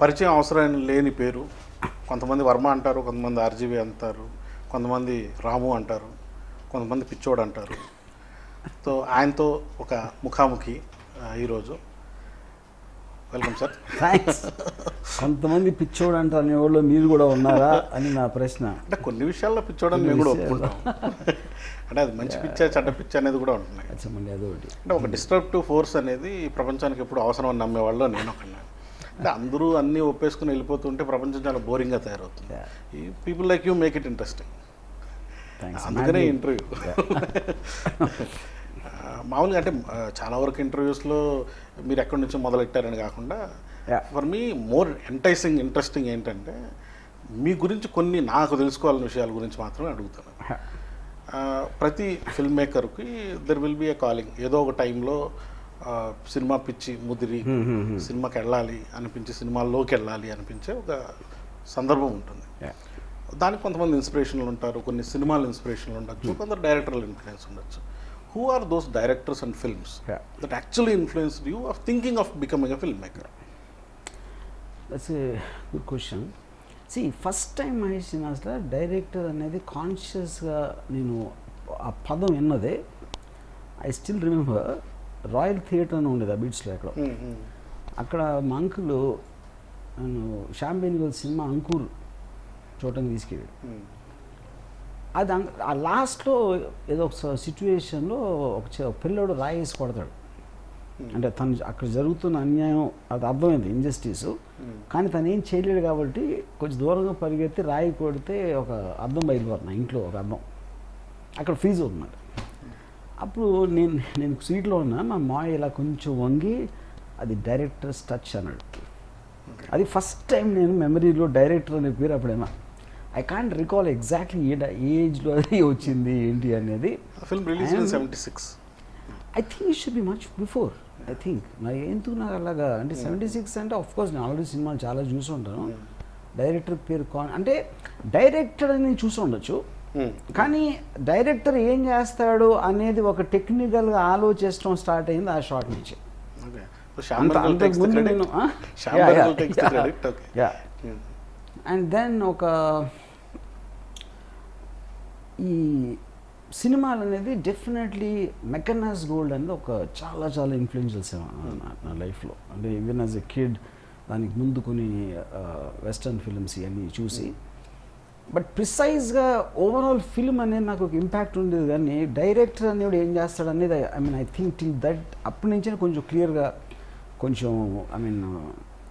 పరిచయం అవసరం లేని పేరు. కొంతమంది వర్మ అంటారు, కొంతమంది ఆర్జీవి అంటారు, కొంతమంది రాము అంటారు, కొంతమంది పిచ్చోడు అంటారు. సో ఆయనతో ఒక ముఖాముఖి ఈరోజు. Welcome sir. థ్యాంక్స్. కొంతమంది పిచ్చోడు అంటారు అనేవాళ్ళు మీరు కూడా ఉన్నారా అని నా ప్రశ్న. అంటే కొన్ని విషయాల్లో పిచ్చోడని మేము కూడా ఒప్పుకుంటాం. అంటే అది మంచి పిచ్చ చెడ్డ పిచ్చ అనేది కూడా ఉంటుంది. అంటే ఒక డిస్ట్రప్టివ్ ఫోర్స్ అనేది ప్రపంచానికి ఎప్పుడు అవసరం అని నమ్మేవాళ్ళు నేను ఒకన్నా. అంటే అందరూ అన్నీ ఒప్పేసుకుని వెళ్ళిపోతుంటే ప్రపంచం చాలా బోరింగ్గా తయారవుతుంది. ఈ people like you make it interesting. అందుకనే ఇంటర్వ్యూ. మామూలుగా అంటే చాలా వరకు ఇంటర్వ్యూస్లో మీరు ఎక్కడి నుంచి మొదలెట్టారని కాకుండా for me more enticing interesting ఏంటంటే మీ గురించి కొన్ని నాకు తెలుసుకోవాలని విషయాల గురించి మాత్రమే అడుగుతాను. ప్రతి ఫిల్మ్ మేకర్కి there will be a calling. ఏదో ఒక టైంలో సినిమా పిచ్చి ముదిరి సినిమాకి వెళ్ళాలి అనిపించి సినిమాల్లోకి వెళ్ళాలి అనిపించే ఒక సందర్భం ఉంటుంది. దానికి కొంతమంది ఇన్స్పిరేషన్లు ఉంటారు, కొన్ని సినిమాలు ఇన్స్పిరేషన్లు ఉండొచ్చు, కొందరు డైరెక్టర్ల ఇన్ఫ్లుయెన్స్ ఉండొచ్చు. Who are those directors and films that actually influenced you of thinking of becoming a filmmaker? That's a good question. See, first time Mahesh Kathi director అనేది కాన్షియస్గా నేను ఆ పదం విన్నదే. I still remember Royal Theatre అని ఉండేది ఆ బీచ్లో ఎక్కడ. అక్కడ మా అంకుల్ నన్ను షాంబేనిగల్ సినిమా అంకూర్ చూడటానికి తీసుకెళ్ళాడు. అది ఆ లాస్ట్లో ఏదో ఒక సిచ్యువేషన్లో ఒక పిల్లోడు రాయేసి కొడతాడు. అంటే తను అక్కడ జరుగుతున్న అన్యాయం అది అర్థమైంది, ఇంజస్టిసు. కానీ తను ఏం చేయలేడు కాబట్టి కొంచెం దూరంగా పరిగెత్తి రాయి కొడితే ఒక అర్థం బయలుపోతున్నా ఇంట్లో ఒక అర్థం అక్కడ ఫ్రీజ్ అవుతున్నాడు. అప్పుడు నేను సీట్లో ఉన్నా, మా మాయ ఇలా కొంచెం వంగి అది డైరెక్టర్స్ టచ్ అన్నాడు. అది ఫస్ట్ టైం నేను మెమరీలో డైరెక్టర్ అనే పేరు అప్పుడేమో ఐ కాంట్ రికాల్ ఎగ్జాక్ట్లీ ఏ ఏజ్లో అది వచ్చింది ఏంటి అనేది. Film release in 76. I think it should be much before. I think మరి ఎందుకు నాకు అలాగా అంటే 76 అంటే ఆఫ్కోర్స్ నేను ఆల్రెడీ సినిమాలు చాలా చూసి ఉంటాను. డైరెక్టర్ పేరు అంటే డైరెక్టర్ అని చూసి ఉండొచ్చు, కానీ డైరెక్టర్ ఏం చేస్తాడు అనేది ఒక టెక్నికల్గా ఆలోచించడం స్టార్ట్ అయింది ఆ షాట్ నుంచి. అంతకుముందు నేను అండ్ దెన్ ఒక ఈ సినిమాలు అనేది డెఫినెట్లీ మెకనాస్ గోల్డ్ అనేది ఒక చాలా చాలా ఇన్ఫ్లుయెన్షియల్స్ నా లైఫ్లో. అంటే ఈవెన్ యాజ్ ఎ కిడ్ దానికి ముందు కొన్ని వెస్టర్న్ ఫిల్మ్స్ ఇవన్నీ చూసి, బట్ ప్రిసైజ్గా ఓవరాల్ ఫిల్మ్ అనేది నాకు ఒక ఇంపాక్ట్ ఉండేది. కానీ డైరెక్టర్ అనేవాడు ఏం చేస్తాడు అనేది ఐ థింక్ టిల్ దట్ అప్పటి నుంచే కొంచెం క్లియర్గా కొంచెం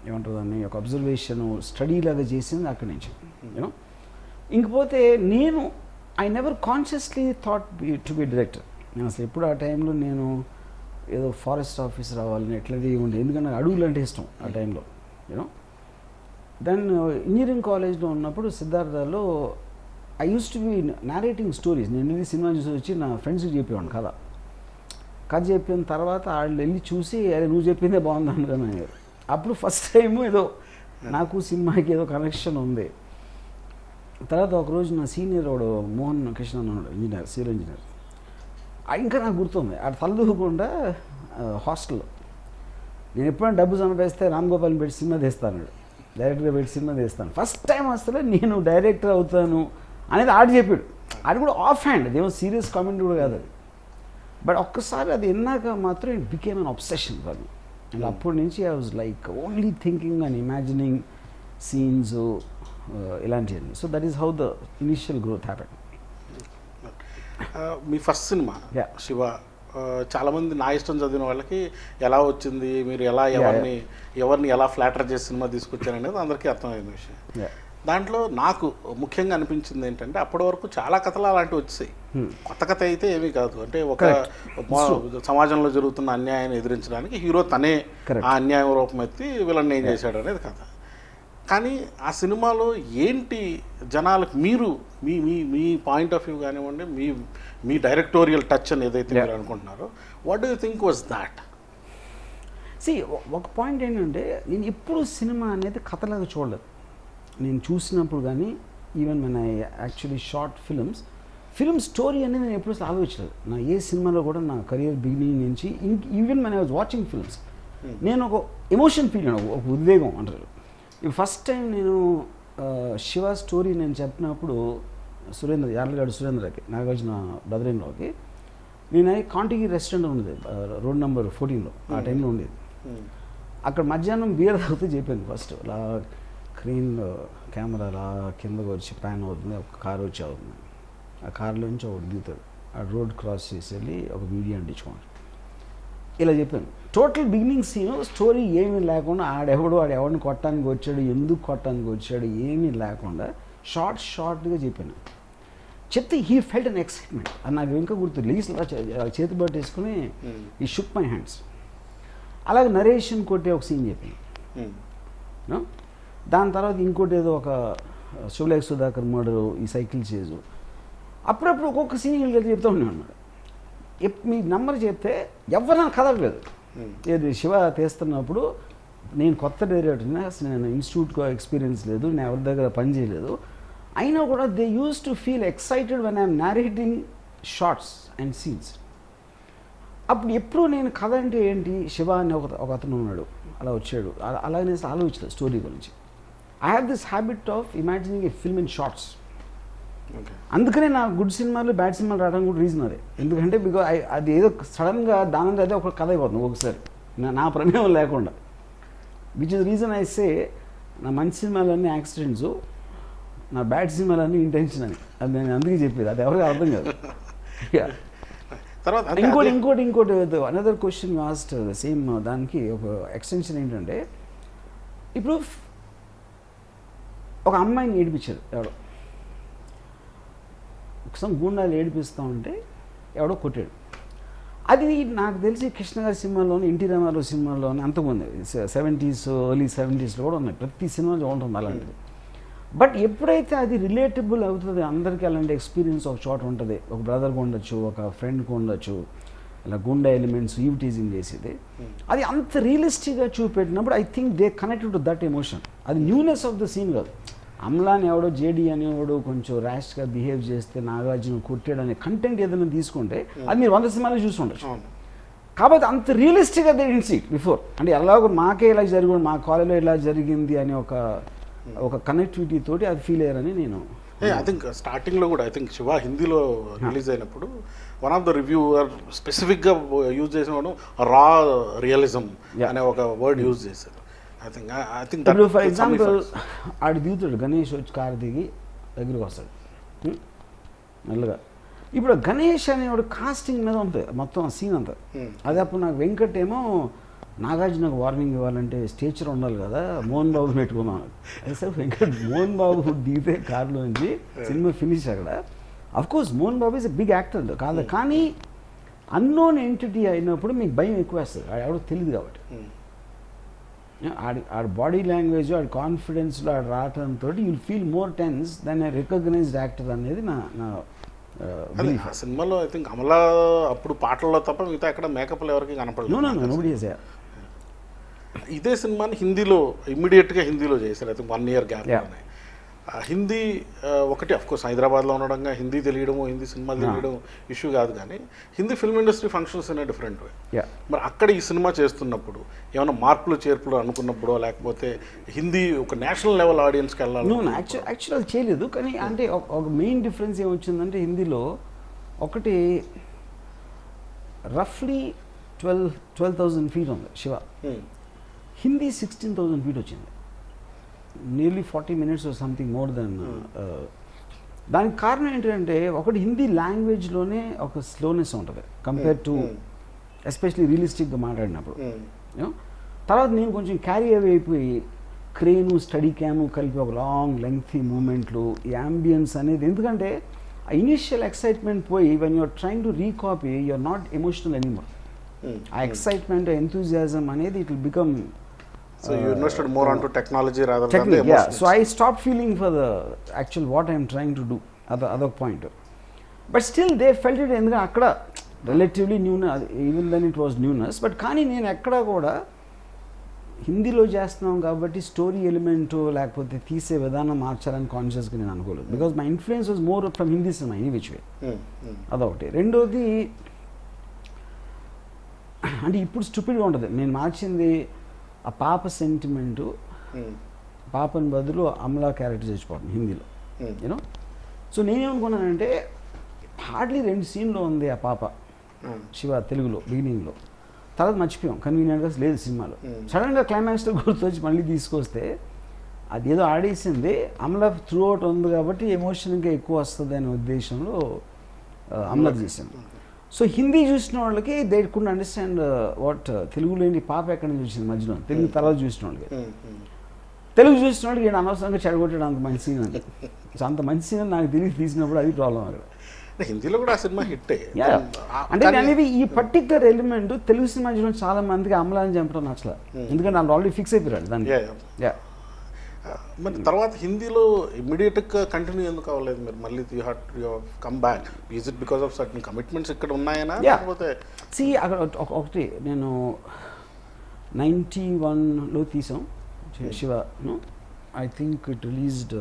ఏమంటారు దాన్ని ఒక అబ్జర్వేషను స్టడీ లాగా చేసింది అక్కడి నుంచి యూనో. ఇంకపోతే నేను I never consciously thought to be director. నేను అసలు ఎప్పుడు ఆ టైంలో నేను ఏదో ఫారెస్ట్ ఆఫీసర్ అవ్వాలని ఎట్లది ఉండే, ఎందుకంటే నాకు అడవులు అంటే ఇష్టం ఆ టైంలో యూనో. దెన్ ఇంజనీరింగ్ కాలేజ్లో ఉన్నప్పుడు సిద్ధార్థలో I use to be narrating stories. నేను ఇది సినిమా చూసి వచ్చి నా ఫ్రెండ్స్కి చెప్పేవాడిని కథ చెప్పిన తర్వాత వాళ్ళు వెళ్ళి చూసి అరే నువ్వు చెప్పిందే బాగుంది అనుకున్నాను. అప్పుడు ఫస్ట్ టైము ఏదో నాకు సినిమాకి ఏదో కనెక్షన్ ఉంది. తర్వాత ఒకరోజు నా సీనియర్ వాడు మోహన్ కృష్ణ ఉన్నాడు, ఇంజనీర్, సివిల్ ఇంజనీర్. ఇంకా నాకు గుర్తుంది, ఆడ తలదూకుండా హాస్టల్లో నేను ఎప్పుడైనా డబ్బు సంపాదిస్తే రామ్ గోపాల్ని పెట్టి సినిమా తీస్తాను, డైరెక్టర్గా పెట్టి సినిమా తీస్తాను. ఫస్ట్ టైం అసలు నేను డైరెక్టర్ అవుతాను అనేది ఆడు చెప్పాడు. అది కూడా ఆఫ్ హ్యాండ్, అదేమో సీరియస్ కామెంట్ కూడా కాదు అది. బట్ ఒక్కసారి అది విన్నాక మాత్రం it became an obsession for me. And అప్పటి నుంచి I was like only thinking and imagining scenes ఇలాంటివన్నీ. So that is how the initial growth happened. మీ ఫస్ట్ సినిమా శివ, చాలామంది నా ఇష్టం చదివిన వాళ్ళకి ఎలా వచ్చింది, మీరు ఎలా ఎవరిని ఎలా ఫ్లాటర్ చేసి సినిమా తీసుకొచ్చారనేది అందరికీ అర్థమైంది విషయం. దాంట్లో నాకు ముఖ్యంగా అనిపించింది ఏంటంటే అప్పటి వరకు చాలా కథలు అలాంటివి వచ్చాయి. కొత్త కథ అయితే ఏమీ కాదు. అంటే ఒక సమాజంలో జరుగుతున్న అన్యాయాన్ని ఎదిరించడానికి హీరో తనే ఆ అన్యాయం రూపం ఎత్తి వీళ్ళని ఏం చేశాడు అనేది కథ. కానీ ఆ సినిమాలో ఏంటి జనాలకు మీరు మీ మీ మీ పాయింట్ ఆఫ్ వ్యూ కానివ్వండి, మీ డైరెక్టోరియల్ టచ్ అని ఏదైతే మీరు అనుకుంటున్నారో, what do you think was that? ఒక పాయింట్ ఏంటంటే నేను ఎప్పుడు సినిమా అనేది కథలాగా చూడలేదు. నేను చూసినప్పుడు కానీ ఈవెన్ మన యాక్చువల్లీ షార్ట్ ఫిల్మ్ స్టోరీ అనేది నేను ఎప్పుడు ఆలోచించలేదు. నా ఏ సినిమాలో కూడా నా కెరియర్ బిగినింగ్ నుంచి ఈవెన్ మన వాచింగ్ ఫిల్మ్స్ నేను ఒక ఎమోషన్ ఫీల్ అయినా, ఒక ఉద్వేగం అంటారు. ఈ ఫస్ట్ టైం నేను శివ స్టోరీ నేను చెప్పినప్పుడు సురేంద్ర యార్లగాడు సురేంద్రకి నాగార్జున బ్రదర్-ఇన్-లాకి నేను కాంటికి రెస్టారెంట్ ఉండేది రోడ్ నెంబర్ 14లో ఆ టైంలో ఉండేది. అక్కడ మధ్యాహ్నం బియర్ తాగుతూ చెప్పాను ఫస్ట్ అలా క్రీన్ కెమెరా అలా కిందకు వచ్చి ప్యాన్ అవుతుంది, ఒక కారు వచ్చి అవుతుంది, ఆ కారులోంచి ఒకటి దిగుతాడు, ఆ రోడ్ క్రాస్ చేసి వెళ్ళి ఒక వీడియో అంటించుకోండి ఇలా చెప్పాను. టోటల్ బిగినింగ్ సీన్ స్టోరీ ఏమీ లేకుండా ఆడెవడిని కొట్టడానికి వచ్చాడు, ఎందుకు కొట్టడానికి వచ్చాడు ఏమీ లేకుండా షార్ట్గా చెప్పాను. చెప్తే హీ ఫెల్ట్ అన్ ఎక్సైట్మెంట్. అది నాకు ఇంకా గుర్తు, లీస్ చేతి పట్టేసుకుని ఈ షుక్ మై హ్యాండ్స్. అలాగే నరేషన్ కొట్టే ఒక సీన్ చెప్పాను. దాని తర్వాత ఇంకోటి ఏదో ఒక శివలేఖ సుధాకర్ మర్డరు, ఈ సైకిల్ చేజు, అప్పుడప్పుడు ఒక్కొక్క సీన్ చెప్తూ ఉన్నాను అన్నమాట. మీ నెంబర్ చెప్తే ఎవరైనా కదలలేదు. ఏది శివ తీస్తున్నప్పుడు నేను కొత్త డైరెక్టర్ని, అసలు నేను ఇన్స్టిట్యూట్కి ఎక్స్పీరియన్స్ లేదు, నేను ఎవరి దగ్గర పని చేయలేదు, అయినా కూడా they use to feel excited when I'm narrating shorts and scenes. అప్పుడు ఎప్పుడు నేను కథ అంటే ఏంటి, శివ అని ఒక అతను ఉన్నాడు, అలా వచ్చాడు, అలాగే ఆలోచించలేదు స్టోరీ గురించి. I have this habit of imagining a film in shots. అందుకనే నా గుడ్ సినిమాలు బ్యాడ్ సినిమాలు రావడానికి కూడా రీజన్ అదే. ఎందుకంటే బికాజ్ అది ఏదో సడన్గా దాని అదే ఒక కథ అయిపోతుంది ఒకసారి నా ప్రమేయం లేకుండా. Which is reason I say నా మంచి సినిమాలన్నీ యాక్సిడెంట్స్, నా బ్యాడ్ సినిమాలన్నీ ఇంటెన్షన్ అని. అది నేను అందుకే చెప్పేది, అది ఎవరికి అర్థం కాదు. ఇంకోటి అనదర్ క్వశ్చన్ ఆస్క్డ్ సేమ్ దానికి ఒక ఎక్స్టెన్షన్ ఏంటంటే, ఇప్పుడు ఒక అమ్మాయిని ఏడిపించారు ఎవడో, ఒకసారి గూండాలు ఏడిపిస్తూ ఉంటే ఎవడో కొట్టాడు. అది నాకు తెలిసి కృష్ణ గారి సినిమాలోని, ఎన్టీ రామారావు సినిమాలోని అంతకుముందు 70s ఎర్లీ 70sలో కూడా ఉన్నాయి, ప్రతి సినిమాలో ఉంటుంది అలాంటిది. బట్ ఎప్పుడైతే అది రిలేటబుల్ అవుతుంది అందరికీ, అలాంటి ఎక్స్పీరియన్స్ ఒక చోట ఉంటుంది, ఒక బ్రదర్కి ఉండొచ్చు, ఒక ఫ్రెండ్కి ఉండొచ్చు, ఇలా గుండా ఎలిమెంట్స్ ఈవ్ టీజింగ్ చేసేది, అది అంత రియలిస్టిక్గా చూపెట్టినప్పుడు I think they connected to that emotion. అది న్యూనెస్ ఆఫ్ ద సీన్ కాదు. అమ్లాని ఎవడో జేడీ అనేవాడు కొంచెం ర్యాష్గా బిహేవ్ చేస్తే నాగార్జున కొట్టాడు అనే కంటెంట్ ఏదైనా తీసుకుంటే అది మీరు 100 సినిమాలు చూసి ఉండొచ్చు. కాబట్టి అంత రియలిస్టిక్గా they didn't see it before. అంటే ఎలాగో మాకే ఇలా జరిగింది, మా కాలేజీలో ఇలా జరిగింది అనే ఒక కనెక్టివిటీ తోటి అది ఫీల్ అయ్యారని నేను ఐ థింక్ స్టార్టింగ్లో కూడా ఐ థింక్ శివ హిందీలో రిలీజ్ అయినప్పుడు వన్ ఆఫ్ ద రివ్యూవర్ స్పెసిఫిక్గా యూజ్ చేసిన వాడు రా రియలిజం అనే ఒక వర్డ్ యూజ్ చేశారు. ఐ థింక్ ఇప్పుడు ఫర్ ఎగ్జాంపుల్ ఆడు దిగుతాడు, గణేష్ వచ్చి కారు దిగి దగ్గరికి వస్తాడు మెల్లగా. ఇప్పుడు గణేష్ అనేవాడు కాస్టింగ్ మీద ఉంటుంది మొత్తం సీన్ అంతా. అదే అప్పుడు నాకు వెంకట్ ఏమో నాగార్జునకు వార్నింగ్ ఇవ్వాలంటే స్టేచర్ ఉండాలి కదా, మోహన్ బాబు పెట్టుకున్నాను. అదే సార్ వెంకట్ మోహన్ బాబు దిగితే కారులోంచి సినిమా ఫినిష్ అక్కడ. Of course Mohan Babu is a big actor కాదు, కానీ అన్నోన్ ఎంటిటీ అయినప్పుడు మీకు భయం ఎక్కువ వేస్తుంది, ఎవడో తెలియదు కాబట్టి. ఆడి బాడీ లాంగ్వేజ్, ఆడి కాన్ఫిడెన్స్లో ఆడు రావడంతో you'll feel more tense than a recognized actor అనేది నా సినిమాలో. ఐ థింక్ అమలా అప్పుడు పాటల్లో తప్ప మిగతా ఎక్కడ మేకప్లు ఎవరికి కనపడలేదు. ఇదే సినిమాని హిందీలో ఇమ్మీడియట్గా హిందీలో చేశారు. I think 1 year gap. Hindi ఒకటి అఫ్కోర్స్ హైదరాబాద్లో ఉండడంగా హిందీ తెలియడము, హిందీ సినిమాలు తెలియడం ఇష్యూ కాదు, కానీ Hindi film industry functions in different way. మరి అక్కడ ఈ సినిమా చేస్తున్నప్పుడు ఏమైనా మార్పులు చేర్పులు అనుకున్నప్పుడు, లేకపోతే హిందీ ఒక నేషనల్ లెవెల్ ఆడియన్స్కి వెళ్ళాలి? యాక్చువల్ అది చేయలేదు, కానీ అంటే ఒక మెయిన్ డిఫరెన్స్ ఏమొచ్చిందంటే హిందీలో ఒకటి రఫ్లీ 12,000 feet ఉంది శివ, హిందీ 16,000 feet వచ్చింది, nearly 40 minutes or something more than. దానికి కారణం ఏంటంటే ఒకటి హిందీ లాంగ్వేజ్లోనే ఒక స్లోనెస్ ఉంటుంది కంపేర్ టు ఎస్పెషలీ రియలిస్టిక్గా మాట్లాడినప్పుడు. తర్వాత నేను కొంచెం క్యారీ అవే అయిపోయి క్రేను స్టడీ క్యాము కలిపి ఒక లాంగ్ లెంగ్తీ మూమెంట్లు, ఈ యాంబియన్స్ అనేది, ఎందుకంటే ఆ ఇనిషియల్ ఎక్సైట్మెంట్ పోయి when you're trying to recopy you're not emotional anymore. ఆ ఎక్సైట్మెంట్, ఎంతూజియాజం అనేది it will become. So you invested more onto technology rather than the emotions. Yeah, so I stopped feeling for the actual what I am trying to do at the other point. But still they felt it endga akkada relatively newness, even then it was newness. But కానీ నేను ఎక్కడ కూడా హిందీలో చేస్తున్నాం కాబట్టి story element లేకపోతే తీసే విధానం మార్చాలని కాన్షియస్గా నేను అనుకోలేదు. Because my influence was more from Hindi cinema any which way. అదొకటి. రెండోది అంటే ఇప్పుడు స్టూపిడ్గా ఉంటుంది, నేను మార్చింది ఆ పాప సెంటిమెంటు పాపని బదులు అమలా క్యారెక్టర్ చచ్చిపోతుంది హిందీలో, యూనో. సో నేనేమనుకున్నానంటే హార్డ్లీ 2 సీన్లో ఉంది ఆ పాప శివ తెలుగులో బిగినింగ్లో, తర్వాత మర్చిపోయాం కన్వీనియంట్గా లేదు సినిమాలో. సడన్గా క్లైమాక్స్లో గుర్తొచ్చి మళ్ళీ తీసుకొస్తే అదేదో ఆడేసింది, అమల త్రూ అవుట్ ఉంది కాబట్టి ఎమోషన్ ఇంకా ఎక్కువ వస్తుంది అనే ఉద్దేశంలో అమల చేశాను. సో హిందీ చూసిన వాళ్ళకి దే కుడ్ అండర్స్టాండ్ వాట్ తెలుగులో ఏంటి పాప ఎక్కడ నుంచి చూసింది మధ్యలో, తెలుగు తర్వాత చూసిన వాళ్ళకి. తెలుగు చూసిన వాళ్ళకి నేను అనవసరంగా చెడగొట్టాడు అంత మంచి సీన్ అని. సో అంత మంచి సీన్ నాకు తిరిగి తీసినప్పుడు అది ప్రాబ్లం అక్కడ. హిందీలో కూడా ఆ సినిమా హిట్. అంటే అనేది ఈ పర్టికులర్ ఎలిమెంట్ తెలుగు సినిమా చూసిన చాలా మందికి అమలాన్ని చంపడం నచ్చలేదు, ఎందుకంటే వాళ్ళు ఆల్రెడీ ఫిక్స్ అయిపోయాడు దాన్ని. మరి తర్వాత హిందీలో ఇమ్మీడియట్గా కంటిన్యూ ఎందుకు అవ్వలేదు మీరు? మళ్ళీ you come back. Is it because of certain commitments ఇక్కడ ఉన్నాయనా లేకపోతే? అక్కడ ఒకటి నేను 91లో తీసాం శివను. I think it released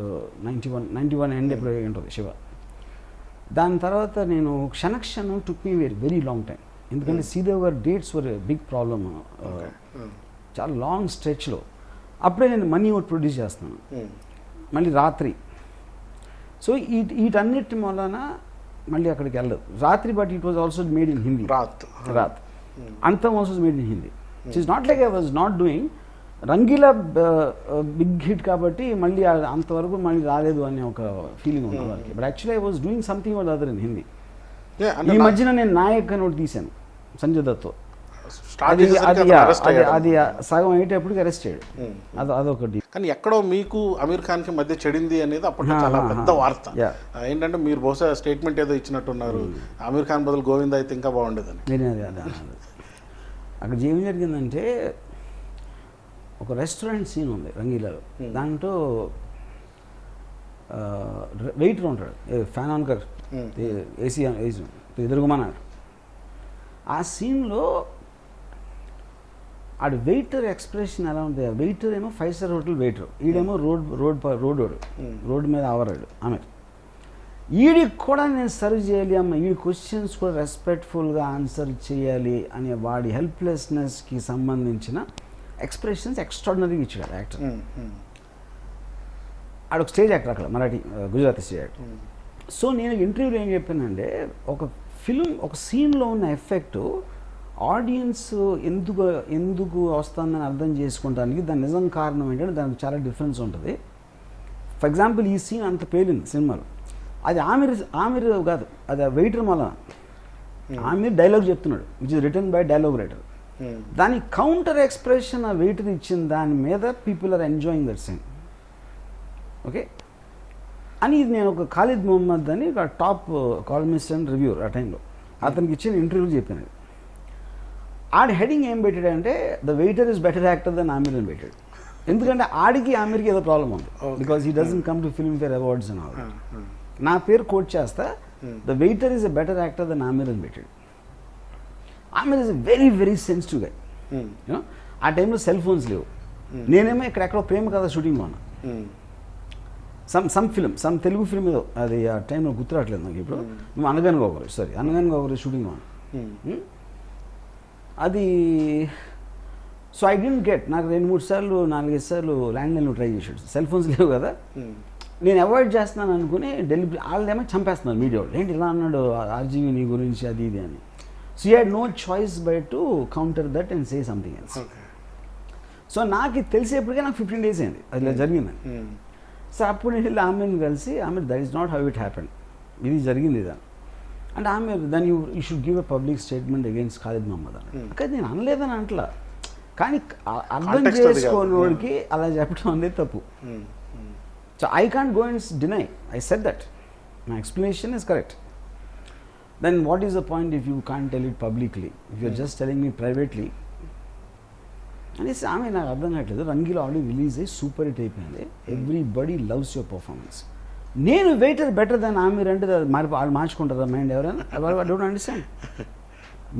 91 end ఎప్పుడు ఉంటుంది శివ. దాని తర్వాత నేను Kshanakshanam took me very long time, ఎందుకంటే శ్రీదేవ్ గారి డేట్స్ వర్ బిగ్ ప్రాబ్లమ్, చాలా లాంగ్ స్ట్రెచ్లో. అప్పుడే నేను మనీ అవుట్ ప్రొడ్యూస్ చేస్తున్నాను మళ్ళీ రాత్రి. సో వీటన్నిటి వలన మళ్ళీ అక్కడికి వెళ్ళదు Ratri. But it was also made in Hindi. Raat Antham also made in Hindi. It is not like I was not doing Rangeela big hit కాబట్టి మళ్ళీ అంతవరకు మళ్ళీ రాలేదు అనే ఒక ఫీలింగ్ ఉంటుంది వాళ్ళకి. But actually I was doing something or other in Hindi. ఈ మధ్యన నేను నాయక్ అని ఒకటి తీశాను సంజయ్ దత్తో. అది సగం అయ్యేటప్పటికి అరెస్ట్ చేయడు, అదొకటి. కానీ ఎక్కడో మీకు అమీర్ ఖాన్కి మధ్య చెడింది అనేది అప్పట్లో చాలా పెద్ద వార్త. ఏంటంటే మీరు బహుశా స్టేట్మెంట్ ఏదో ఇచ్చినట్టున్నారు, అమీర్ ఖాన్ బదులు గోవింద్ అయితే ఇంకా బాగుండేదని. అక్కడ ఏం జరిగిందంటే ఒక రెస్టారెంట్ సీన్ ఉంది రంగీలాలో. దాంట్లో వెయిటర్ ఉంటాడు, ఫ్యాన్ ఆన్ కర్ ఏసీ ఎదురుగుమన్నాడు. ఆ సీన్లో ఆడు వెయిటర్ ఎక్స్ప్రెషన్ ఎలా ఉంటుంది? వెయిటర్ ఏమో 5-star హోటల్ వెయిటర్, ఈడేమో రోడ్ మీద ఆవరాడు ఆమె. ఈడికి కూడా నేను సర్వ్ చేయాలి అమ్మ, ఈ క్వశ్చన్స్ కూడా రెస్పెక్ట్ఫుల్గా ఆన్సర్ చేయాలి అనే వాడి హెల్ప్లెస్నెస్కి సంబంధించిన ఎక్స్ప్రెషన్స్ ఎక్స్ట్రాడినరీగా ఇచ్చాడు యాక్టర్. ఆడొక స్టేజ్ యాక్టర్ అక్కడ, Marathi Gujarati stage actor. So నేను ఇంటర్వ్యూలో ఏం చెప్పానంటే ఒక ఫిల్మ్ ఒక సీన్లో ఉన్న ఎఫెక్ట్ ఆడియన్స్ ఎందుకు వస్తుందని అర్థం చేసుకోవడానికి దాని నిజం కారణం ఏంటంటే దానికి చాలా డిఫరెన్స్ ఉంటుంది. ఫర్ ఎగ్జాంపుల్ ఈ సీన్ అంత పేలింది సినిమాలో, అది ఆమిర్ కాదు, అది ఆ వెయిటర్ మళ్ళా ఆమిర్ డైలాగ్ చెప్తున్నాడు which is return by dialogue writer. దాని కౌంటర్ ఎక్స్ప్రెషన్ ఆ వెయిటర్ ఇచ్చిన దాని మీద people are enjoying that scene. Okay అని ఇది నేను ఒక ఖాలిద్ మొహమ్మద్ అని ఒక టాప్ కాలమిస్ట్ అండ్ రివ్యూర్ ఆ టైంలో అతనికి ఇచ్చిన ఇంటర్వ్యూ చెప్పాను. ఆడి హెడింగ్ ఏం పెట్టాడంటే the waiter is better actor than Aamir అని పెట్టాడు. ఎందుకంటే ఆడికి ఆమిర్కి ఏదో ప్రాబ్లం ఉంది, because he doesn't come to Filmfare awards అని. నా పేరు కోట్ చేస్తా, the waiter is a better actor than Aamir అని పెట్టాడు. Aamir is a very very sensitive గా. ఆ టైంలో సెల్ ఫోన్స్ లేవు. నేనేమో ఎక్కడెక్కడో ప్రేమ కథ షూటింగ్ ఉన్నా, సమ్ తెలుగు ఫిల్మ్ ఏదో, అది ఆ టైంలో గుర్తురావట్లేదు నాకు ఇప్పుడు. మేము అనగానుగా ఒకరు షూటింగ్ ఉన్నా అది. సో ఐ డెంట్ గెట్, నాకు 2-3 సార్లు 4-5 సార్లు ల్యాండ్లైన్లో ట్రై చేశాడు, సెల్ ఫోన్స్ లేవు కదా. నేను అవాయిడ్ చేస్తున్నాను అనుకుని డెలివరీ వాళ్ళేమో చంపేస్తున్నారు మీడియా వాళ్ళు, ఏంటి ఇలా అన్నాడు ఆర్జీవీ నీ గురించి అది ఇది అని. So you had no choice by to counter that and say something else. So నాకు తెలిసేప్పటికే నాకు 15 days అయింది అది ఇలా జరిగిందని. సో అప్పుడు నేను వెళ్ళి ఆమెను కలిసి, ఆమె that is not how it happened, ఇది జరిగింది ఇదా అంటే ఆమె then you should give a public statement against Khalid Mohammed అని. కానీ నేను అనలేదని అంటలా, కానీ అర్థం చేసుకోనోడికి అలా చెప్పడం అనేది తప్పు. So I can't go and deny, I said that my explanation is correct. Then what is the point if you can't tell it publicly, if you're just telling me privately అనేసి. ఆమె నాకు అర్థం కావట్లేదు, రంగీలో ఆల్రెడీ రిలీజ్ అయ్యి super hit అయిపోయింది, everybody loves your performance. నేను waiter better than Aamir అంటే వాళ్ళు మార్చుకుంటారా మైండ్ ఎవరైనా? I don't understand.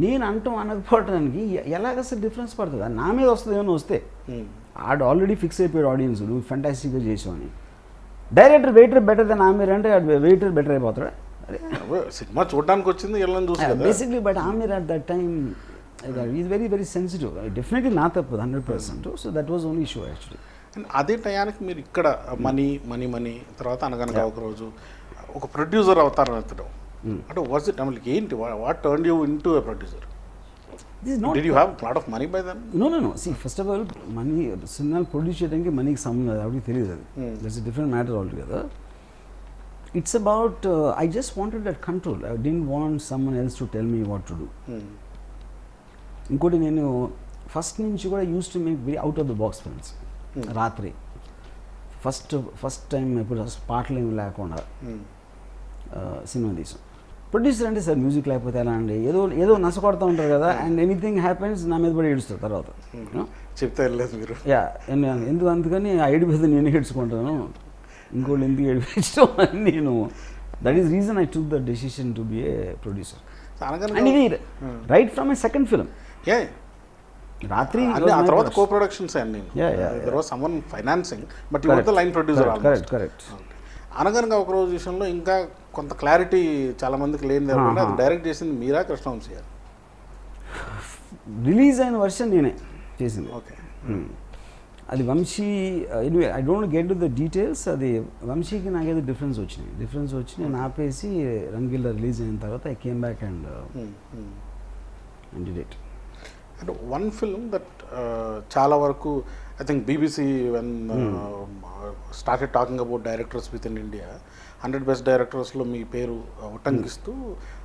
నేను అంటాం అనకపోవడానికి ఎలాగ అసలు డిఫరెన్స్ పడుతుంది? అది నా మీద వస్తుంది ఏమైనా వస్తే, ఆడు ఆల్రెడీ ఫిక్స్ అయిపోయాడు ఆడియన్స్ నువ్వు ఫెంటాస్టిక్గా చేసావు అని. Director waiter better than Aamir అంటే వెయిటర్ బెటర్ అయిపోతాడు. సినిమా చూడడానికి వచ్చింది basically. But Aamir at that time is very very sensitive. Definitely నా తప్పు 100%. So that was only issue actually. And అదే టయానికి మీరు ఇక్కడ మనీ తర్వాత అనగనగా ఒక రోజు ఒక ప్రొడ్యూసర్ అవతారం ఎత్తడం అంటే వాట్స్ ఇట్ అంటే ఏంటి what turn you into a producer? Did you have a lot of money by then? No. See, first of all, money, సినిమాలు ప్రొడ్యూస్ చేయడానికి మనీకి సంబంధం లేదు, ఎవరికి తెలియదు అది. That's a different matter all together. It's about I just wanted that control. I don't want someone else to tell me what to do. ఇంకోటి నేను ఫస్ట్ నుంచి కూడా use to make very out of the box films. రాత్రి first time ఎప్పుడు పాటలు ఏమి లేకుండా cinema తీసాం. ప్రొడ్యూసర్ అంటే సార్ మ్యూజిక్ లేకపోతే ఎలా అండి, ఏదో నచ్చ కొడుతూ ఉంటారు కదా, అండ్ ఎనీథింగ్ హ్యాపెన్స్ నా మీద పడి ఏడుస్తారు తర్వాత. చెప్తే వెళ్ళలేదు మీరు. యా, ఎందుకు అందుకని ఆ ఏడిపోతే నేను ఏడ్చుకుంటాను, ఇంకోళ్ళు ఎందుకు ఏడిపించడం అని నేను. That is reason I took the decision to be a producer. And ఇది right from a second film. Ratri ఆ తర్వాత కో ప్రొడక్షన్స్ అన్ని there was someone financing but you were the line producer. Correct. అనగనగా ఒక రోజు విషయంలో ఇంకా కొంత క్లారిటీ చాలా మందికి లేని అది డైరెక్ట్ చేసింది మీరా, కృష్ణవంశీ గారు? రిలీజ్ అయిన వర్షన్ నేనే చేసింది. ఓకే. అది Vamsi, anyway I don't get to the details. అది వంశీకి నాకేదో డిఫరెన్స్ వచ్చి నేను ఆపేసి రంగీలా రిలీజ్ అయిన తర్వాత I came back and did it. అంటే వన్ ఫిల్మ్ దట్ చాలా వరకు I think BBC when started talking about directors with in India, 100 best డైరెక్టర్స్లో మీ పేరు ఉటంకిస్తూ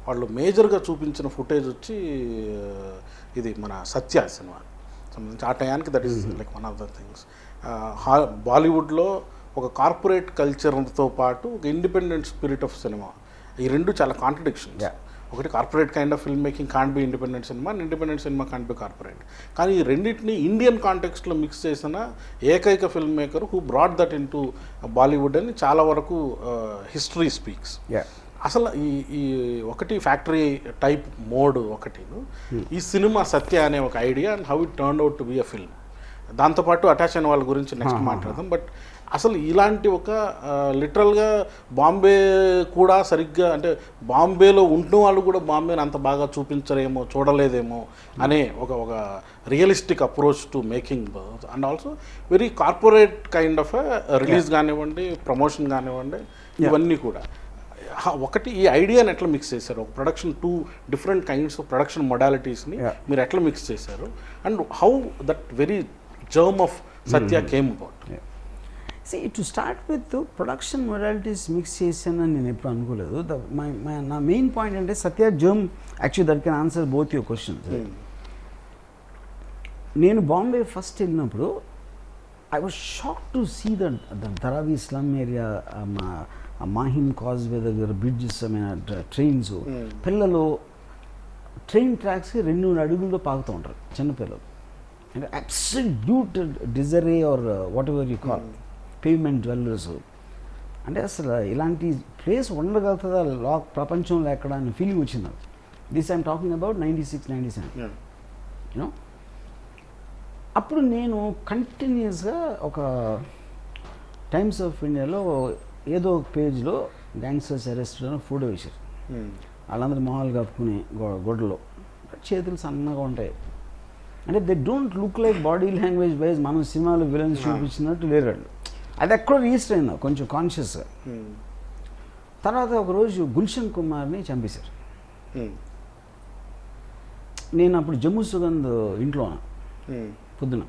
వాళ్ళు మేజర్గా చూపించిన ఫుటేజ్ వచ్చి ఇది మన సత్య సినిమా సంబంధించి. ఆ టయానికి that is like one of the things. బాలీవుడ్లో ఒక కార్పొరేట్ కల్చర్తో పాటు ఒక ఇండిపెండెంట్ స్పిరిట్ ఆఫ్ సినిమా, ఈ రెండు చాలా కాంట్రడిక్షన్స్. ఒకటి corporate kind of film making can't be independent cinema, and independent cinema can't be corporate. కానీ ఈ రెండింటిని ఇండియన్ కాంటెక్స్ట్లో మిక్స్ చేసిన ఏకైక film maker who brought that in to Bollywood అని చాలా వరకు హిస్టరీ స్పీక్స్. అసలు ఈ ఒకటి ఫ్యాక్టరీ టైప్ మోడ్ ఒకటి, ఈ సినిమా సత్య అనే ఒక idea and how it turn out to be a film. దాంతోపాటు అటాచ్ అయిన వాళ్ళ గురించి నెక్స్ట్ మాట్లాడదాం. బట్ అసలు ఇలాంటి ఒక లిటరల్గా బాంబే కూడా సరిగ్గా అంటే బాంబేలో ఉంటున్న వాళ్ళు కూడా బాంబేని అంత బాగా చూపించరేమో, చూడలేదేమో అనే ఒక realistic approach to making and also very corporate kind of release కానివ్వండి, ప్రమోషన్ కానివ్వండి, ఇవన్నీ కూడా. ఒకటి ఈ ఐడియాని ఎట్లా మిక్స్ చేశారు? ఒక production, 2 different kinds of production మొడాలిటీస్ని మీరు ఎట్లా మిక్స్ చేశారు and how that very germ of Satya came about? See, to start with, production modalities mix చేశానని నేను ఎప్పుడు అనుకోలేదు. నా మెయిన్ పాయింట్ అంటే Satya germ actually that can answer both your questions. నేను బాంబే ఫస్ట్ వెళ్ళినప్పుడు I was shock to see the Dharavi slum area, Mahim causeway దగ్గర bridges, trains, పిల్లలు ట్రైన్ ట్రాక్స్కి 2 అడుగుల్లో పాకుతూ ఉంటారు చిన్నపిల్లలు. అంటే absolute disarray or whatever you call pavement dwellers. అంటే అసలు ఇలాంటి ప్లేస్ ఉండగలుగుతుందా ప్రపంచంలో ఎక్కడ అని ఫీలింగ్ వచ్చింది నాకు. This I'm talking about 96, 97. You know, అప్పుడు నేను కంటిన్యూస్గా ఒక టైమ్స్ ఆఫ్ ఇండియాలో ఏదో ఒక పేజ్లో గ్యాంగ్స్టర్స్ అరెస్ట్లో ఫోటో వేశారు. వాళ్ళందరూ మొహాలు కప్పుకుని గొడ్డలో, చేతులు సన్నగా ఉంటాయి. అంటే they don't look like body language wise మనం సినిమాలో విలన్స్ చూపించినట్టు లేరు వాళ్ళు. అది ఎక్కడో రిజిస్టర్ అయిందా కొంచెం కాన్షియస్గా. తర్వాత ఒకరోజు గుల్షన్ కుమార్ని చంపేశారు. నేను అప్పుడు జమ్మూ సుగంధ్ ఇంట్లో పొద్దున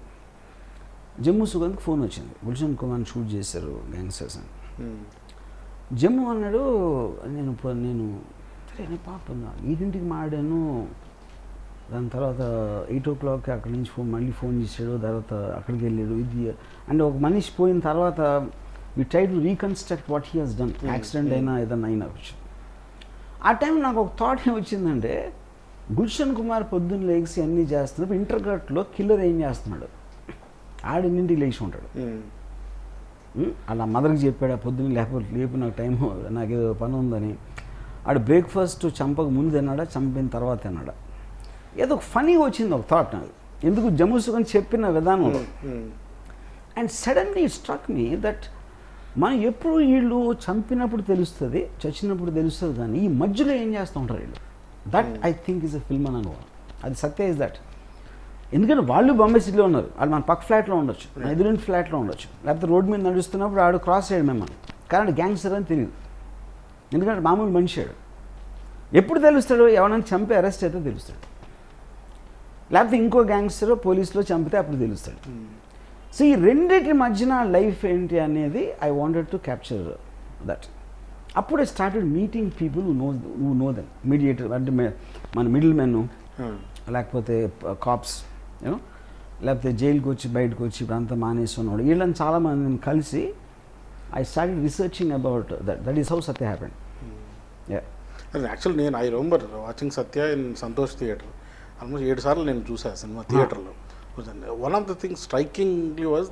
జమ్మూ సుగంధ్కి ఫోన్ వచ్చింది, గుల్షన్ కుమార్ని షూట్ చేశారు గ్యాంగ్స్టర్స్ అని. జమ్మూ అన్నాడు, నేను పాప 8ంటికి మాడాను, దాని తర్వాత 8 o'clock అక్కడి నుంచి మళ్ళీ ఫోన్ చేశాడు, తర్వాత అక్కడికి వెళ్ళాడు. ఇది అంటే ఒక మనిషి పోయిన తర్వాత we try to reconstruct what he has done, accident అయినా ఏదన్నా అయినా వచ్చి. ఆ టైం నాకు ఒక థాట్ ఏమొచ్చిందంటే, గుల్షన్ కుమార్ పొద్దున్న లేచి అన్నీ చేస్తున్నప్పుడు ఇంటర్కట్లో కిల్లర్ ఏం చేస్తున్నాడు, ఆడింటికి లేచి ఉంటాడు. అలా మదర్కి చెప్పాడు పొద్దున్న, లేకపోతే లేపు నాకు టైం, నాకు ఏదో పని ఉందని. ఆడు బ్రేక్ఫాస్ట్ చంపక ముందు తిన్నాడా, చంపిన తర్వాత తిన్నాడా, ఏదో ఫనీగా వచ్చింది ఒక థాట్ నాకు, ఎందుకు జమ్మూ సుగంధ్ చెప్పిన విధానంలో. And suddenly it struck me that మనం ఎప్పుడు వీళ్ళు చంపినప్పుడు తెలుస్తుంది, చచ్చినప్పుడు తెలుస్తుంది, కానీ ఈ మధ్యలో ఏం చేస్తూ ఉంటారు వీళ్ళు. That I think is a film అని అనుకో. అది సత్య ఇస్ దట్ ఎందుకంటే వాళ్ళు బాంబే సిటీలో ఉన్నారు, వాళ్ళు మన పక్క ఫ్లాట్లో ఉండొచ్చు, మన ఎదురింటి ఫ్లాట్లో ఉండొచ్చు, లేకపోతే రోడ్డు మీద నడుస్తున్నప్పుడు ఆడు క్రాస్ చేయడం మిమ్మల్ని, కానీ గ్యాంగ్స్టర్ అని తెలియదు, ఎందుకంటే మామూలు మనిషి ఆడు. ఎప్పుడు తెలుస్తాడు? ఎవరైనా చంపి అరెస్ట్ అయితే తెలుస్తాడు, లేకపోతే ఇంకో గ్యాంగ్స్టర్ పోలీసులో చంపితే అప్పుడు తెలుస్తాడు. సో ఈ రెండింటి మధ్యన లైఫ్ ఏంటి అనేది I wanted to capture that. అప్పుడు I started meeting people who know them, mediator అంటే మన మిడిల్ మెన్, లేకపోతే కాప్స్, యూనో, లేకపోతే జైలుకి వచ్చి బయటకు వచ్చి ఇప్పుడు అంతా మానేసి ఉన్నాడు, వీళ్ళని చాలామందిని కలిసి I started researching about that is how Satya happened. Actual నేను I remember watching Satya in Santosh theatre almost 7 సార్లు నేను చూసాను సినిమా థియేటర్లో. One of the things strikingly was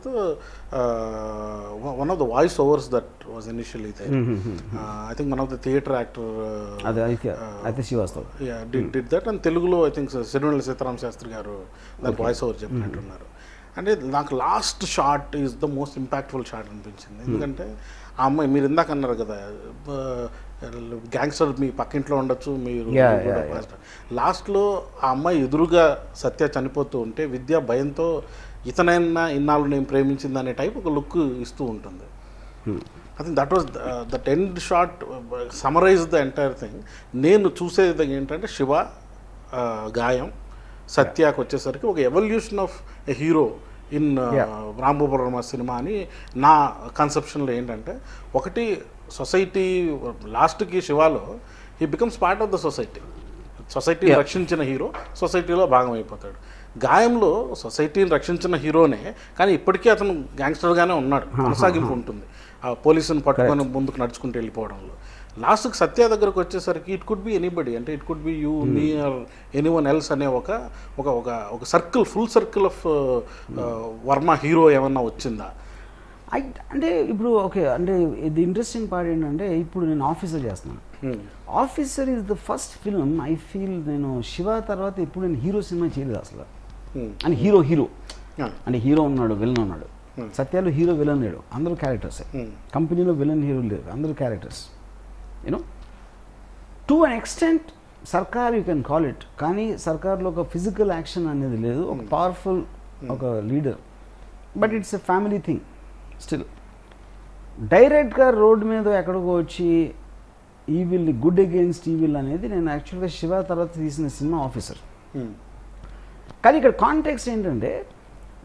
one of the voice overs that was initially there. I think one of the theatre actor did that, and Telugulo I think Sirunala Sitaram Shastri garu that voice over చెప్పినట్టున్నారు. అంటే నాకు last shot is the most impactful shot అనిపించింది. ఎందుకంటే ఆ అమ్మాయి మీరు ఇందాక అన్నారు కదా, గ్యాంగ్స్టర్ మీ పక్కింట్లో ఉండొచ్చు, మీరు లాస్ట్లో ఆ అమ్మాయి ఎదురుగా సత్య చనిపోతూ ఉంటే విద్య భయంతో ఇతనైనా ఇన్నాళ్ళు నేను ప్రేమించింది అనే టైప్ ఒక లుక్ ఇస్తూ ఉంటుంది. I think that was that end shot summarise the entire thing. నేను చూసేది ఏంటంటే శివ, గాయం, సత్యాకి వచ్చేసరికి ఒక evolution of a hero in రాంబోపురం సినిమా అని నా కన్సెప్షన్లో ఏంటంటే, ఒకటి సొసైటీ లాస్ట్కి శివాలో he becomes part of the సొసైటీని రక్షించిన హీరో సొసైటీలో భాగం అయిపోతాడు. గాయంలో సొసైటీని రక్షించిన హీరోనే, కానీ ఇప్పటికీ అతను గ్యాంగ్స్టర్గానే ఉన్నాడు, కొనసాగింపు ఉంటుంది ఆ పోలీసుని పట్టుకొని ముందుకు నడుచుకుంటూ వెళ్ళిపోవడంలో. లాస్ట్కి సత్య దగ్గరకు వచ్చేసరికి ఇట్ కుడ్ బి ఎనీబడి, అంటే it could be you, me or anyone else అనే ఒక circle, full circle of Varma hero ఏమన్నా వచ్చిందా? అంటే ఇప్పుడు ఓకే, అంటే ఇది ఇంట్రెస్టింగ్ పార్ట్ ఏంటంటే, ఇప్పుడు నేను ఆఫీసర్ చేస్తున్నాను. Officer is the first film I feel నేను శివ తర్వాత ఇప్పుడు నేను హీరో సినిమా చేయలేదు అసలు. అని హీరో అంటే హీరో ఉన్నాడు, విలన్ ఉన్నాడు. సత్యాలో హీరో విలన్ లేడు, అందరూ క్యారెక్టర్సే. కంపెనీలో విలన్ హీరో లేరు, అందరూ characters. You know, to an extent సర్కార్ యూ కెన్ కాల్ ఇట్, కానీ సర్కార్లో ఒక ఫిజికల్ యాక్షన్ అనేది లేదు, ఒక పవర్ఫుల్ ఒక leader, but it's a family thing still. డైరెక్ట్గా రోడ్ మీద ఎక్కడికో వచ్చి ఈవిల్, గుడ్ అగెయిన్స్ట్ ఈవిల్ అనేది నేను యాక్చువల్గా శివ తర్వాత తీసిన సినిమా ఆఫీసర్. కానీ ఇక్కడ కాంటెక్స్ట్ ఏంటంటే,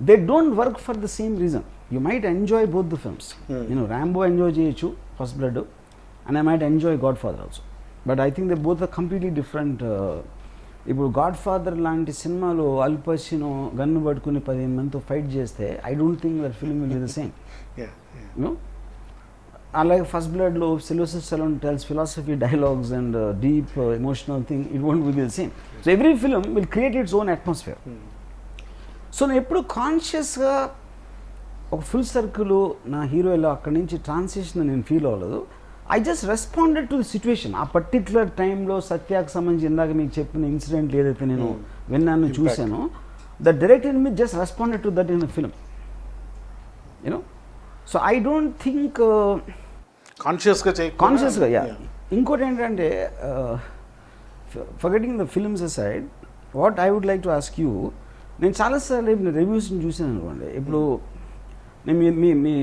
they don't work for the same reason. You might enjoy both the films. నేను ర్యాంబో ఎంజాయ్ చేయొచ్చు, first blood, and I might enjoy Godfather also, but I think they both are completely different. ఇప్పుడు Godfather లాంటి సినిమాలో Al Pacino gun పట్టుకుని 15 మందితో fight చేస్తే I don't think that film will be the same. You know, అలాగే first బ్లడ్లో Sylvester Stallone tells philosophy dialogues and deep emotional thing, it won't be the same. So every film will create its own atmosphere. So నేను ఎప్పుడు కాన్షియస్గా ఒక full circle నా hero ఎలా అక్కడి నుంచి ట్రాన్సిషన్ నేను ఫీల్ అవ్వలేదు. I just responded to the situation. ఆ పర్టిక్యులర్ టైంలో సత్యాకు సంబంధించి ఇందాక మీకు చెప్పిన ఇన్సిడెంట్ ఏదైతే నేను విన్నాను, చూశాను, the director me just responded to that in a film. You know, so I don't think కాన్షియస్గా. యా, ఇంకోటి ఏంటంటే, forgetting the films aside, what I would like to ask you, నేను చాలాసార్లు రివ్యూస్ని చూసాను అనుకోండి. ఇప్పుడు నేను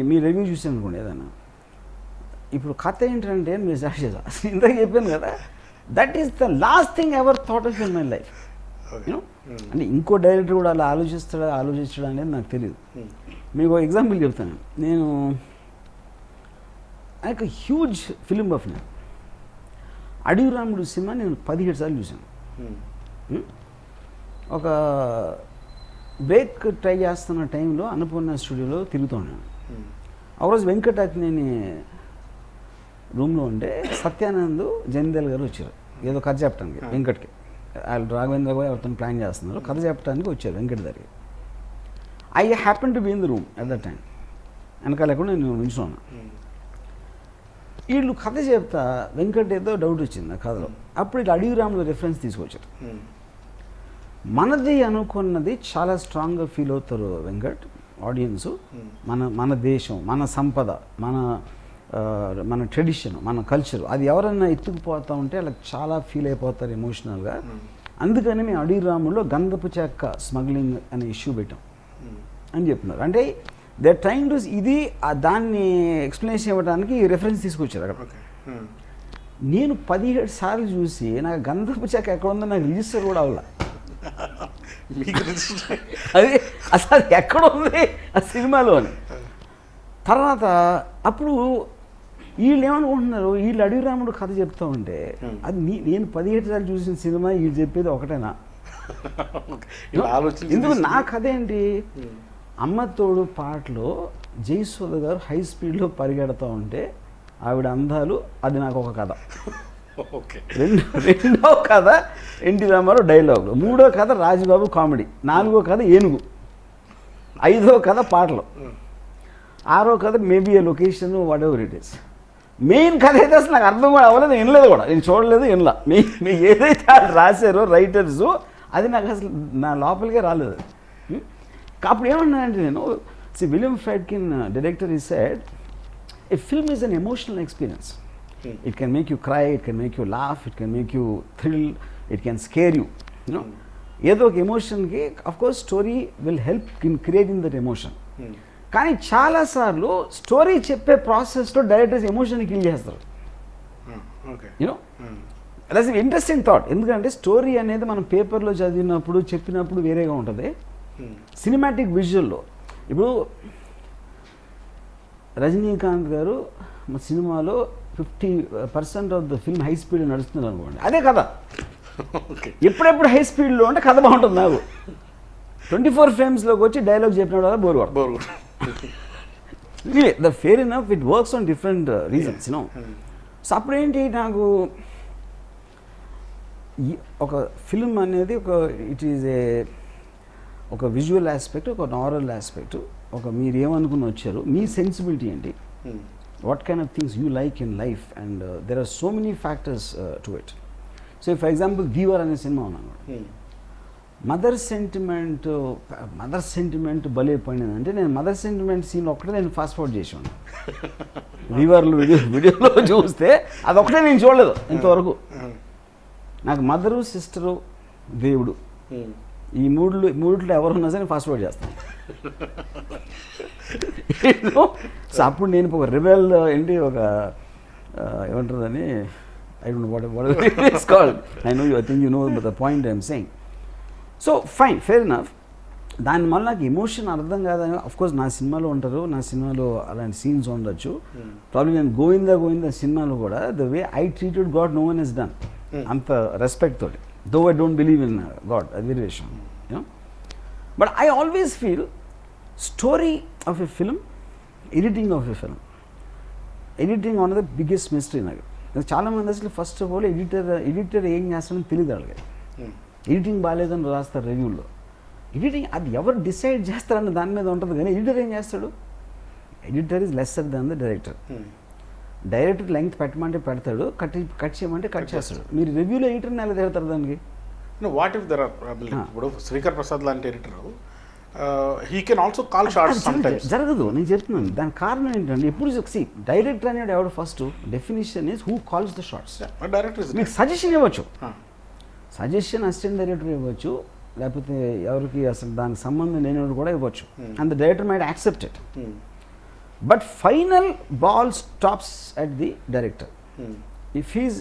మీ రివ్యూ చూసాను అనుకోండి ఏదైనా, ఇప్పుడు కథ ఏంటంటే మీరు స్టార్ట్ చేద్దాం, ఇందాక చెప్పాను కదా, that is the last thing ever thought of in my life. You know, అంటే ఇంకో డైరెక్టర్ కూడా అలా ఆలోచించడం అనేది నాకు తెలియదు. మీకు ఎగ్జాంపుల్ చెప్తాను. నేను ఒక హ్యూజ్ ఫిలిం బఫ్. నేను అడవి రాముడు సినిమా నేను 17 సార్లు చూశాను. ఒక బ్రేక్ ట్రై చేస్తున్న టైంలో అన్నపూర్ణ స్టూడియోలో తిరుగుతూ ఉన్నాను. ఆ రోజు వెంకట్ అక్కినేని రూమ్లో ఉంటే సత్యానంద్ జందేల్ గారు వచ్చారు ఏదో కథ చెప్పడానికి. వెంకట్కి వాళ్ళు రాఘవేంద్ర గారు ఎవరితో ప్లాన్ చేస్తున్నారు, కథ చెప్పడానికి వచ్చారు వెంకట్ దగ్గరికి. I happen to be in the room at that time. వెనకాల ఎక్కడ నేను నిల్చున్నాను. వీళ్ళు కథ చెప్తా వెంకట్ ఏదో డౌట్ వచ్చింది ఆ కథలో. అప్పుడు ఇట్లా అడవి రాముడు రెఫరెన్స్ తీసుకొచ్చారు. మనది అనుకున్నది చాలా స్ట్రాంగ్గా ఫీల్ అవుతారు వెంకట్ ఆడియన్సు. మన దేశం, మన సంపద, మన ట్రెడిషన్, మన కల్చర్, అది ఎవరైనా ఎత్తుకుపోతూ ఉంటే వాళ్ళకి చాలా ఫీల్ అయిపోతారు ఎమోషనల్గా అందుకని మేము అడవి రాముల్లో గంధపు చెక్క స్మగ్లింగ్ అనే ఇష్యూ పెట్టాం అని చెప్తున్నారు. అంటే దే ట్రైంగ్ టు ఇది దాన్ని ఎక్స్ప్లెనేషన్ ఇవ్వడానికి రెఫరెన్స్ తీసుకొచ్చారు అక్కడ. నేను 17 సార్లు చూసి నాకు గంధపు చెక్క ఎక్కడ ఉందో నాకు రిజిస్టర్ కూడా అవ్వాల. అది అసలు ఎక్కడ ఉంది ఆ సినిమాలో అని. తర్వాత అప్పుడు వీళ్ళు ఏమనుకుంటున్నారు, వీళ్ళు అడవి రాముడు కథ చెప్తూ ఉంటే అది నేను 17 సార్లు చూసిన సినిమా వీళ్ళు చెప్పేది ఒకటేనా? ఎందుకు నా కథ ఏంటి, అమ్మ తోడు పాటలో జయసూద గారు హై స్పీడ్లో పరిగెడతా ఉంటే ఆవిడ అందాలు, అది నాకు ఒక కథ. రెండో కథ ఎన్టీ రామారావు డైలాగులు, మూడో కథ రాజబాబు కామెడీ, నాలుగో కథ ఏనుగు, ఐదో కథ పాటలు, ఆరో కథ maybe A location what ever it is. Main కథ అయితే అసలు నాకు అర్థం కూడా అవ్వలేదు, వినలేదు కూడా, నేను చూడలేదు వినలా. మీకు ఏదైతే వాళ్ళు రాశారో రైటర్స్ అది నాకు అసలు నా లోపలికే రాలేదు. అప్పుడు ఏమన్నానంటే నేను, విలియం ఫ్రెడ్కిన్ డైరెక్టర్ ఈ said a film is an emotional experience. It can make you cry, it can make you laugh, it can make you thrill, it can scare you, you know. ఏదో ఒక ఎమోషన్కి of course story will help in creating that emotion. కానీ చాలాసార్లు story చెప్పే ప్రాసెస్లో directors emotion kill చేస్తారు. You know that's interesting thought. ఎందుకంటే story అనేది మనం పేపర్లో చదివినప్పుడు చెప్పినప్పుడు వేరేగా ఉంటుంది. సినిమాటిక్ విజువల్లో ఇప్పుడు రజనీకాంత్ గారు మా సినిమాలో 50% of the film high speed నడుస్తుంది అనుకోండి, అదే కథ. ఎప్పుడెప్పుడు హై స్పీడ్లో ఉంటే కథ బాగుంటుంది. నాకు 24 ఫ్రేమ్స్లోకి వచ్చి డైలాగ్ చెప్పిన వల్ల బోర్ కొడతారు. The fair enough, it works on different reasons, you know. So అప్పుడేంటి నాకు ఒక ఫిల్మ్ అనేది ఇట్ ఈజ్ ఒక విజువల్ ఆస్పెక్ట్, ఒక నారల్ ఆస్పెక్ట్, ఒక మీరు ఏమనుకుని వచ్చారు, మీ సెన్సిబిలిటీ ఏంటి, what kind of things you like in life, and there are so many factors to it. So for example Deewar అనే సినిమా ఉన్నాను, మదర్ సెంటిమెంట్ భలే పడింది. అంటే నేను మదర్ సెంటిమెంట్ సీన్ ఒక్కటే నేను ఫాస్ట్ ఫార్వర్డ్ చేసి ఉన్నాను. దీవర్లు వీడియోలో చూస్తే అదొక్కటే నేను చూడలేదు ఇంతవరకు. నాకు మదరు, సిస్టరు, దేవుడు, ఈ మూడిట్లో ఎవరున్నా సరే ఫాస్ట్ ఫార్వర్డ్ చేస్తాను. సో అప్పుడు నేను ఒక రిబెల్ ఏంటి, ఒక ఏమంటుందని, I don't know what it's called, I know I think you know the point I'm saying. So fine, fair enough. దానివల్ల నాకు ఎమోషన్ అర్థం కాదని అఫ్కోర్స్ నా సినిమాలో ఉంటారు, నా సినిమాలో అలాంటి సీన్స్ ఉండొచ్చు. ప్రాబ్లీ నేను గోవిందా సినిమాలో కూడా the way I treated god no one is done, అంత రెస్పెక్ట్ తోటి. Though I don't believe in god, అది వేరే విషయం, you know. But I always feel story of a film, editing of a film, editing on the biggest mystery. నాకు చాలామంది అసలు first of all editor ఏం చేస్తాడని తెలియదు వాళ్ళకి. ఎడిటింగ్ బాగాలేదని రాస్తారు రివ్యూల్లో. ఎడిటింగ్ అది ఎవరు డిసైడ్ చేస్తారన్న దాని మీద ఉంటుంది, కానీ ఎడిటర్ ఏం చేస్తాడు? Editor is lesser than the director. Director length పెట్టమంటే పెడతాడు, కట్ చేయమంటే కట్ చేస్తాడు. మీరు రివ్యూలో ఎడిటర్ని ఎలా తిడతారు దానికి? వాట్ ఇఫ్ దర్ ఆర్ ఇప్పుడు శ్రీకర్ ప్రసాద్ లాంటి editor he can also call shots sometimes. జరగదు, నేను చెప్తున్నాను. దాని కారణం ఏంటంటే ఎప్పుడు డైరెక్టర్ అనేది ఎవడు first definition is who calls the shots. Director మీకు సజెషన్ ఇవ్వచ్చు, సజెషన్ అసిస్టెంట్ డైరెక్టర్ ఇవ్వచ్చు, లేకపోతే ఎవరికి అసలు దానికి సంబంధం లేనివాడు కూడా ఇవ్వచ్చు, and the director might accept it. But final ball stops at the director. If he's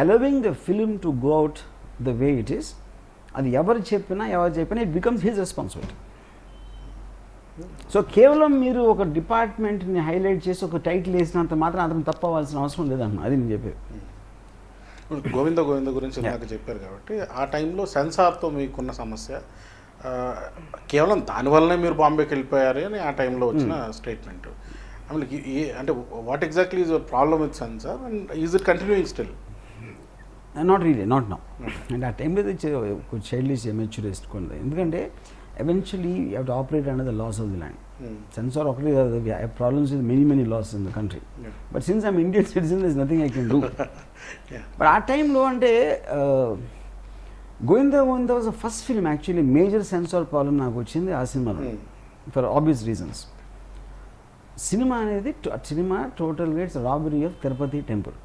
allowing the film to go out the way it is, అది ఎవరు చెప్పినా it becomes his responsibility. So కేవలం మీరు ఒక డిపార్ట్మెంట్ని హైలైట్ చేసి ఒక title వేసినంత మాత్రం అతను తప్పవలసిన అవసరం లేదన్న, అది నేను చెప్పేది. గోవింద గురించి నాకు చెప్పారు కాబట్టి, ఆ టైంలో సెన్సార్తో మీకున్న సమస్య కేవలం దానివల్లనే మీరు బాంబేకి వెళ్ళిపోయారు అని ఆ టైంలో వచ్చిన స్టేట్మెంట్. అంటే what exactly is your problem with censor and is it continuing still? Not really, not now. And ఆ టైంలో చైల్డ్లీస్ ఎమెచ్యూరిస్ట్ కొంది. ఎందుకంటే eventually you have to operate under the laws of the land. Censor ఒకటి కాదు, we have problems with many laws in the country. But since I'm Indian citizen, there's nothing I can do. But ఆ టైంలో అంటే Govinda was the first film actually major censor problem నాకు వచ్చింది ఆ సినిమాలో, for obvious reasons. Cinema టోటల్గా it's robbery of Tirupati temple.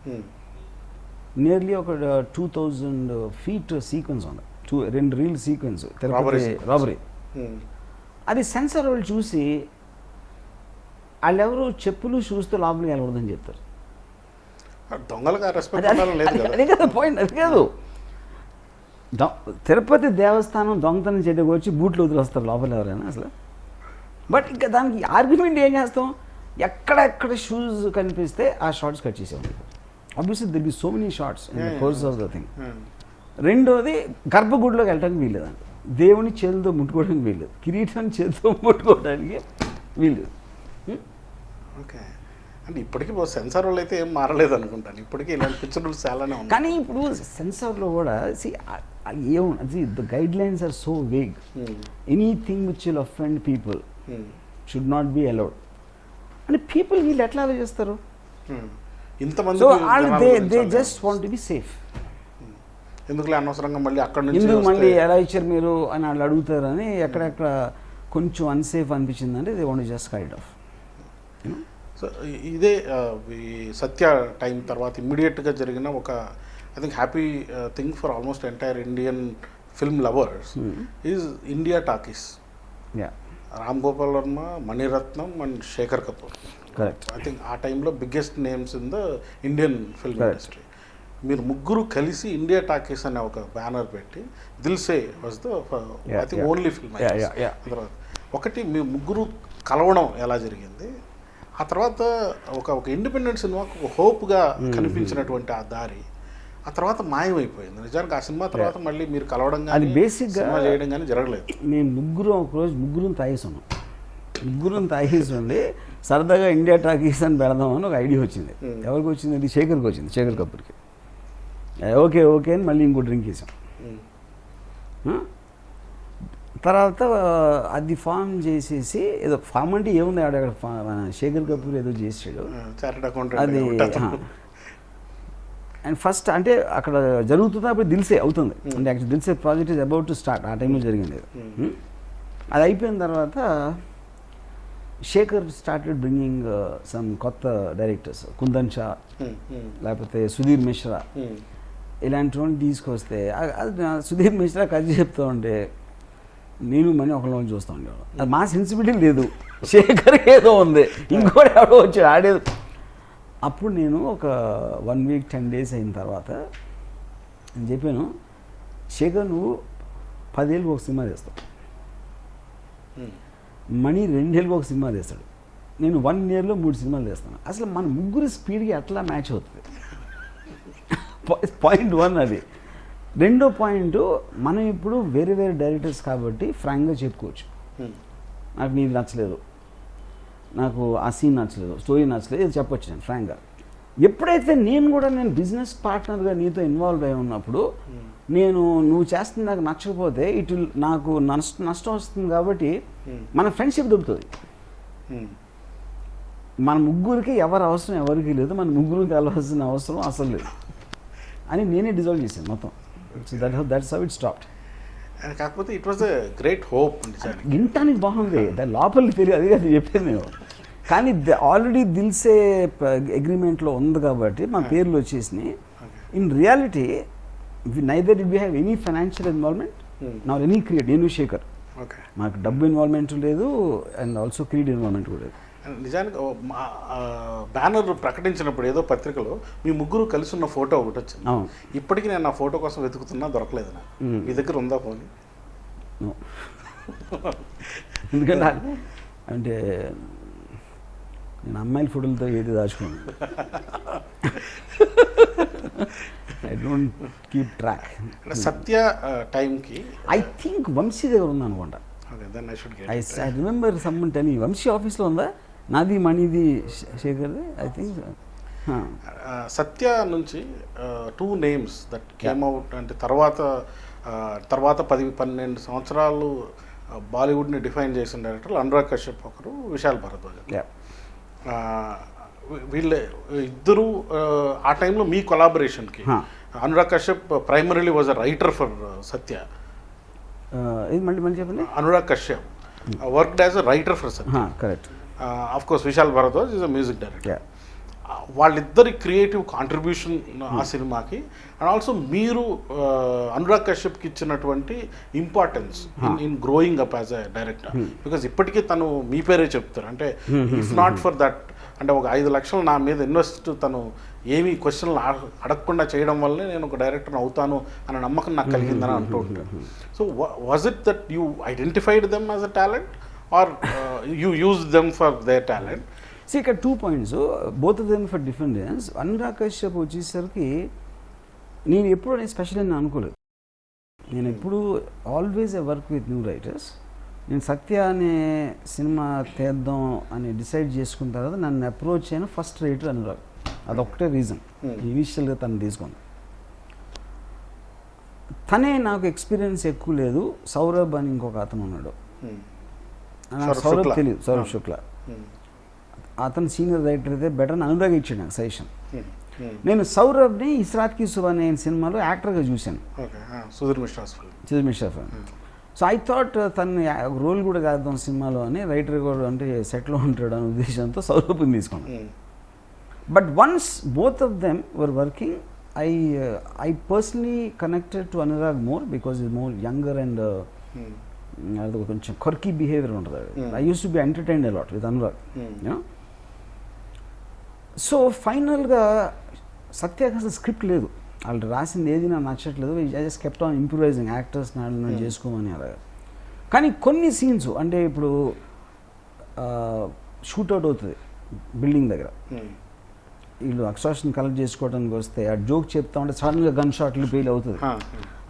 Nearly ఒక 2000 feet sequence ఉంది, 2 రీల్ సీక్వెన్స్ Robbery రాబరీ, అది సెన్సార్ వాళ్ళు చూసి వాళ్ళెవరు చెప్పులు షూస్తో లోపలికి వెళ్ళకూడదని చెప్తారు. దొంగలుగా రెస్పెక్ట్ లేదు కదా. అది కాదు పాయింట్, అది కాదు. తిరుపతి దేవస్థానం దొంగతనం చేయడానికి వచ్చి బూట్లు వదిలేస్తారు లోపల ఎవరైనా అసలు. బట్ ఇంకా దానికి ఆర్గ్యుమెంట్ ఏం చేస్తాం, ఎక్కడెక్కడ షూస్ కనిపిస్తే ఆ షార్ట్స్ కట్ చేసాం. Obviously there'll be so many shots in the course of the thing. రెండోది గర్భగుడిలోకి వెళ్ళడానికి వీల్లేదండి, దేవుని చేతులతో ముట్టుకోవడానికి వీల్లేదు, కిరీటాన్ని చేతితో ముట్టుకోవడానికి వీల్లేదు. ఓకే, అంటే ఇప్పటికీ సెన్సార్ వాళ్ళు అయితే ఏం మారలేదు అనుకుంటాను, ఇప్పటికీ ఇలాంటి పిక్చర్ రూల్స్ చాలానే ఉన్నాయి. కానీ ఇప్పుడు సెన్సార్లో కూడా ఏముంది, the guidelines are so vague. Anything which will offend people should not be allowed అని పీపుల్ వీళ్ళు ఎట్లా ఆలోచిస్తారు? ఇంతమంది so they just want to be safe. ఎందుకులే అనవసరంగా మళ్ళీ అక్కడ నుంచి ఎందుకు మళ్ళీ ఎలా ఇచ్చారు మీరు అని వాళ్ళు అడుగుతారని ఎక్కడెక్కడ కొంచెం అన్సేఫ్ అనిపించిందంటే they want just kind of. So ఇదే ఈ సత్య టైం తర్వాత ఇమ్మీడియట్గా జరిగిన ఒక I think happy thing for almost entire Indian film lovers is India Talkies. Ram Gopal Varma, Maniratnam and Shekhar Kapur. Correct. I think ఆ టైంలో biggest names in the Indian film industry. మీరు ముగ్గురు కలిసి ఇండియా టాకీస్ అనే ఒక బ్యానర్ పెట్టి Dil Se was the I think only film. తర్వాత ఒకటి మీ ముగ్గురు కలవడం ఎలా జరిగింది, ఆ తర్వాత ఒక ఇండిపెండెంట్ సినిమాకు ఒక హోప్గా కనిపించినటువంటి ఆ దారి ఆ తర్వాత మాయమైపోయింది. నిజానికి ఆ సినిమా తర్వాత మళ్ళీ మీరు కలవడం కానీ బేసిక్గా చేయడం కానీ జరగలేదు. మేము ఒకరోజు ముగ్గురం తాగేసి ఉండి సరదాగా ఇండియా టాకీస్ అని పెడదామని ఒక ఐడియా వచ్చింది. ఎవరికి వచ్చింది? అది శేఖర్కి వచ్చింది, శేఖర్ కపూర్కి. ఓకే అని మళ్ళీ ఇంకో డ్రింక్ వేసాం. తర్వాత అది ఫామ్ చేసేసి ఏదో ఫామ్ అంటే ఏముంది ఆడ శేఖర్ కపూర్ ఏదో చేసాడు అది. అండ్ ఫస్ట్ అంటే అక్కడ జరుగుతుంది, అప్పుడు దిల్సే అవుతుంది. అంటే actual Dil Se project is about to start. ఆ టైంలో జరిగింది అది. అయిపోయిన తర్వాత శేఖర్ స్టార్టెడ్ బ్రింగింగ్ సమ్ కొత్త డైరెక్టర్స్, కుందన్ షా లేకపోతే సుధీర్ మిశ్రా, ఇలాంటి వాళ్ళు తీసుకొస్తే సుధీర్ మిశ్రా కథ చెప్తూ ఉంటే నేను మనీ ఒకళ్ళని చూస్తూ ఉండేవాడు. అది మా సెన్సిబిలిటీ లేదు, శేఖర్ ఏదో ఉంది, ఇంకోటి ఎవడో వచ్చి ఆడేది. అప్పుడు నేను ఒక 1 week 10 days అయిన తర్వాత నేను చెప్పాను, శేఖర్ నువ్వు 10 ఏళ్ళకి ఒక సినిమా తీస్తావు, మనీ 2 ఏళ్ళకి ఒక సినిమా తీస్తాడు, నేను 1 yearలో 3 సినిమాలు తీస్తాను. అసలు మన ముగ్గురు స్పీడ్కి ఎట్లా మ్యాచ్ అవుతుంది? పాయింట్ 1 అది. రెండో పాయింట్, మనం ఇప్పుడు వేరే డైరెక్టర్స్ కాబట్టి ఫ్రాంక్గా చెప్పుకోవచ్చు, నాకు నీది నచ్చలేదు, నాకు ఆ సీన్ నచ్చలేదు, స్టోరీ నచ్చలేదు, ఇది చెప్పొచ్చు నేను ఫ్రాంక్గా. ఎప్పుడైతే నేను బిజినెస్ పార్ట్నర్గా నీతో ఇన్వాల్వ్ అయి ఉన్నప్పుడు నువ్వు చేస్తుంది నాకు నచ్చకపోతే నాకు నష్టం వస్తుంది. కాబట్టి మన ఫ్రెండ్షిప్ దొరుకుతుంది. మన ముగ్గురికి ఎవరి అవసరం ఎవరికి లేదు, మన ముగ్గురికి వెళ్ళవలసిన అవసరం అసలు లేదు అని నేనే డిజాల్వ్ చేశాను మొత్తం. So that's how it stopped. కాకపోతే it was a great hope. వినటానికి బాగుంది, దాని లోపలికి తెలియదు, అది కాదు చెప్పేది నేను. కానీ ఆల్రెడీ దిల్సే అగ్రిమెంట్లో ఉంది కాబట్టి మా పేర్లు వచ్చేసినాయి. In reality neither did we have any financial involvement not any create, నేను శేఖర్ మాకు డబ్బు ఇన్వాల్వ్మెంట్ లేదు అండ్ ఆల్సో క్రియేట్ ఇన్వాల్వ్మెంట్ కూడా లేదు. నిజానికి బ్యానర్ ప్రకటించినప్పుడు ఏదో పత్రికలో మీ ముగ్గురు కలిసి ఉన్న ఫోటో ఒకటి వచ్చింది. ఇప్పటికీ నేను ఆ ఫోటో కోసం వెతుకుతున్నా, దొరకలేదు. మీ దగ్గర ఉందా ఫోన్? ఎందుకంటే అంటే నేను అమ్మాయిల ఫోటోలతో ఏది దాచుకోను. I don't keep track. Satya టైంకి ఐ థింక్ వంశీ దగ్గర ఉంది అనుకుంటా. I remember someone telling Vamsi ఆఫీస్లో ఉందా నాది మణిది శేఖర్ది ఐ థింక్. సత్య నుంచి 2 names దట్ కేమ్ అవుట్. అంటే తర్వాత 10-12 సంవత్సరాలు బాలీవుడ్ని డిఫైన్ చేసిన డైరెక్టర్లు అనురాగ్ కశ్యప్ ఒకరు, విశాల్ భరద్వాజ్. వీళ్ళ ఇద్దరు ఆ టైంలో మీ కొలాబరేషన్కి Anurag Kashyap primarily was a writer for Satya. మళ్ళీ చెప్పండి. Anurag Kashyap worked as a writer for Satya. Correct. Of course Vishal Bhardwaj is a music director. వాళ్ళిద్దరి క్రియేటివ్ కాంట్రిబ్యూషన్ ఆ సినిమాకి, అండ్ ఆల్సో మీరు అనురాగ్ కశ్యప్కి ఇచ్చినటువంటి importance in growing up as a director. Because ఇప్పటికీ తను మీ పేరే చెప్తారు, అంటే ఇఫ్ నాట్ ఫర్ దట్, అంటే ఒక 5 లక్షలు నా మీద ఇన్వెస్ట్ తను ఏమీ క్వశ్చన్లు అడగకుండా చేయడం వల్లే నేను ఒక డైరెక్టర్ అవుతాను అనే నమ్మకం నాకు కలిగిందని అంటూ ఉంటాను. So was it that you identified them as a talent or you use them for their talent? So ఇక్కడ 2 points, both of them for different reasons. Anurag Kashyap వచ్చేసరికి నేను ఎప్పుడు అనేది స్పెషల్ అని అనుకోలేదు. నేను ఎప్పుడు always I work with new writers. నేను సత్య అనే సినిమా తీద్దాం అని డిసైడ్ చేసుకున్న తర్వాత నన్ను అప్రోచ్ అయిన ఫస్ట్ రైటర్ అనురాగ్. అదొక్కటే రీజన్ ఇనీషియల్గా తను తీసుకుంది. తనే నాకు ఎక్స్పీరియన్స్ ఎక్కువ లేదు. సౌరభ్ అని ఇంకొక అతను ఉన్నాడు, సౌరభ్ తెలియదు, సౌరభ్ శుక్లా. అతను సీనియర్ రైటర్ అయితే బెటర్ అని అనురాగ్ ఇచ్చాడు నాకు సజెషన్. నేను సౌరభ్ని ఇస్రాత్కి సుమన్ అనే సినిమాలో యాక్టర్గా చూశాను, Sudheer Mishra film. So I thought తను రోల్ కూడా కాద్దాం సినిమాలో అని, రైటర్ కూడా అంటే సెట్లో ఉంటాడు అనే ఉద్దేశంతో సౌరభ్ని తీసుకున్నాను. But once both of them were working, I personally connected to Anurag more because is more younger and అది కొంచెం కొర్కీ బిహేవియర్ ఉంటుంది. I use to B entertained a lot with Anurag. So ఫైనల్గా సత్యాకి అసలు స్క్రిప్ట్ లేదు, వాళ్ళు రాసింది ఏది నాకు నచ్చట్లేదు. I just kept on improvising actors నాడు చేసుకోమని అలాగా. కానీ కొన్ని సీన్స్ అంటే ఇప్పుడు షూట్అవుట్ అవుతుంది బిల్డింగ్ దగ్గర, వీళ్ళు అక్షరాన్ని కలెక్ట్ చేసుకోవడానికి వస్తే ఆ జోక్ చెప్తా ఉంటే సడన్గా గన్ షాట్లు ఫెయిల్ అవుతుంది.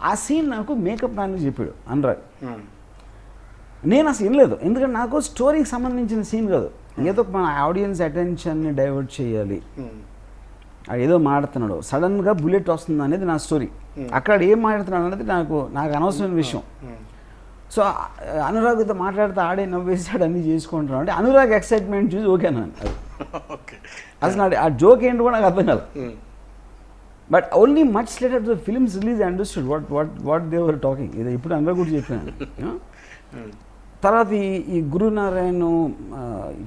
ఆ సీన్ నాకు మేకప్ మ్యాన్ చెప్పాడు అనురాగ్. నేను అసలు వినలేదు, ఎందుకంటే నాకు స్టోరీకి సంబంధించిన సీన్ కాదు, ఏదో మన ఆడియన్స్ అటెన్షన్ని డైవర్ట్ చేయాలి, ఏదో మాడుతున్నాడు సడన్గా బుల్లెట్ వస్తుంది అనేది నా స్టోరీ. అక్కడ ఏం మాట్లాడుతున్నాడు అనేది నాకు అనవసరమైన విషయం. సో అనురాగ్తో మాట్లాడితే ఆడే నవ్వేసాడు అన్నీ చేసుకుంటున్నాడు అంటే అనురాగ్ ఎక్సైట్మెంట్ చూసి ఓకేనా అసలు ఆ జోక్ ఏంటి కూడా నాకు అర్థం కాదు. But only much later the films release I understood what they were talking. ఇది ఇప్పుడు అనురాగ్ కూడా చెప్పాను. తర్వాత ఈ గురునారాయణ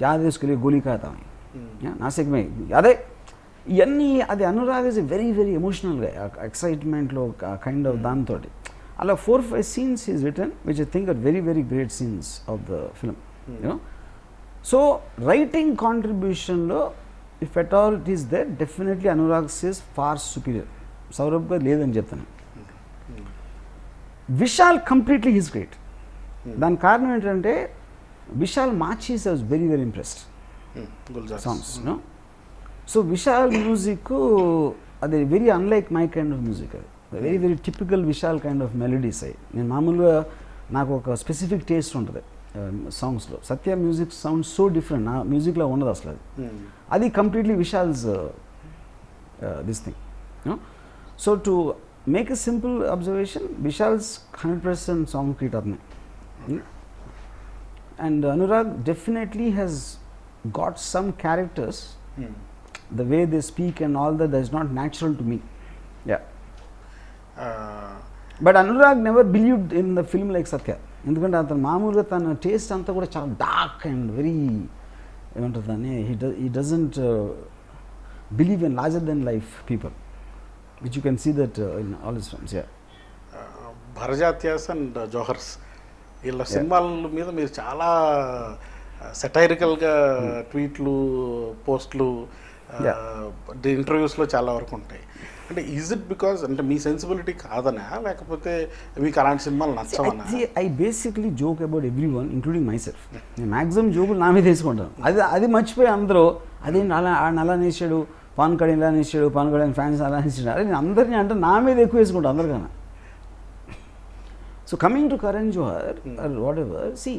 యాదేసుకెళ్ళి గోలీ ఖాతా నాసిక్మే అదే ఇవన్నీ అది అనురాగ్ ఇస్ వెరీ వెరీ ఎమోషనల్గా ఎక్సైట్మెంట్లో కైండ్ ఆఫ్ దాంతో అలా 4-5 scenes is return which I think are very very great scenes of the film. You know so writing కాంట్రిబ్యూషన్లో if at all it is there definitely Anurag's is far superior. సౌరభ్గా లేదని చెప్తాను. Vishal completely he's great. దాని కారణం ఏంటంటే విశాల్ మార్చీస్ I was very very impressed songs. No so Vishal music అది very unlike my kind of music. అది very very typical Vishal kind of melodies అయ్యి. నేను మామూలుగా నాకు ఒక స్పెసిఫిక్ టేస్ట్ ఉంటుంది సాంగ్స్లో. సత్య మ్యూజిక్ సౌండ్ సో డిఫరెంట్, నా మ్యూజిక్లో ఉండదు అసలు అది. అది completely Vishal's this thing. So to make a simple observation, Vishal's 100% song create అవుతున్నాయి. And Anurag definitely has got some characters, the way they speak and all that is not natural to me. Yeah. But Anurag never believed in the film like Satya. ఎందుకంటే అతను మామూలుగా తన taste అంతా కూడా చాలా dark and very ఏమంటుందని he doesn't believe in larger than life people, which you can see that in all his films. Yeah. Barjatyas and Johars వీళ్ళ సినిమాల మీద మీరు చాలా సెటైరికల్గా ట్వీట్లు, పోస్ట్లు, ఇంటర్వ్యూస్లో చాలా వరకు ఉంటాయి. అంటే ఈజ్ ఇట్ బికాజ్ అంటే మీ సెన్సిబిలిటీ కాదనా, లేకపోతే మీకు అలాంటి సినిమాలు నచ్చవనా? I basically joke about everyone including myself. నేను మ్యాక్సిమం జోకులు నా మీద వేసుకుంటాను. అది మర్చిపోయి అందరూ అదేంటి అలా నేసాడు, పవన్ కళ్యాణ్ ఇలా నేసాడు, పవన్ కళ్యాణ్ ఫ్యాన్స్ అలా నేసాడు, అదే నేను అందరినీ అంటే నా మీద ఎక్కువ వేసుకుంటాను అందరికన్నా. So coming to Karan Johar or whatever, see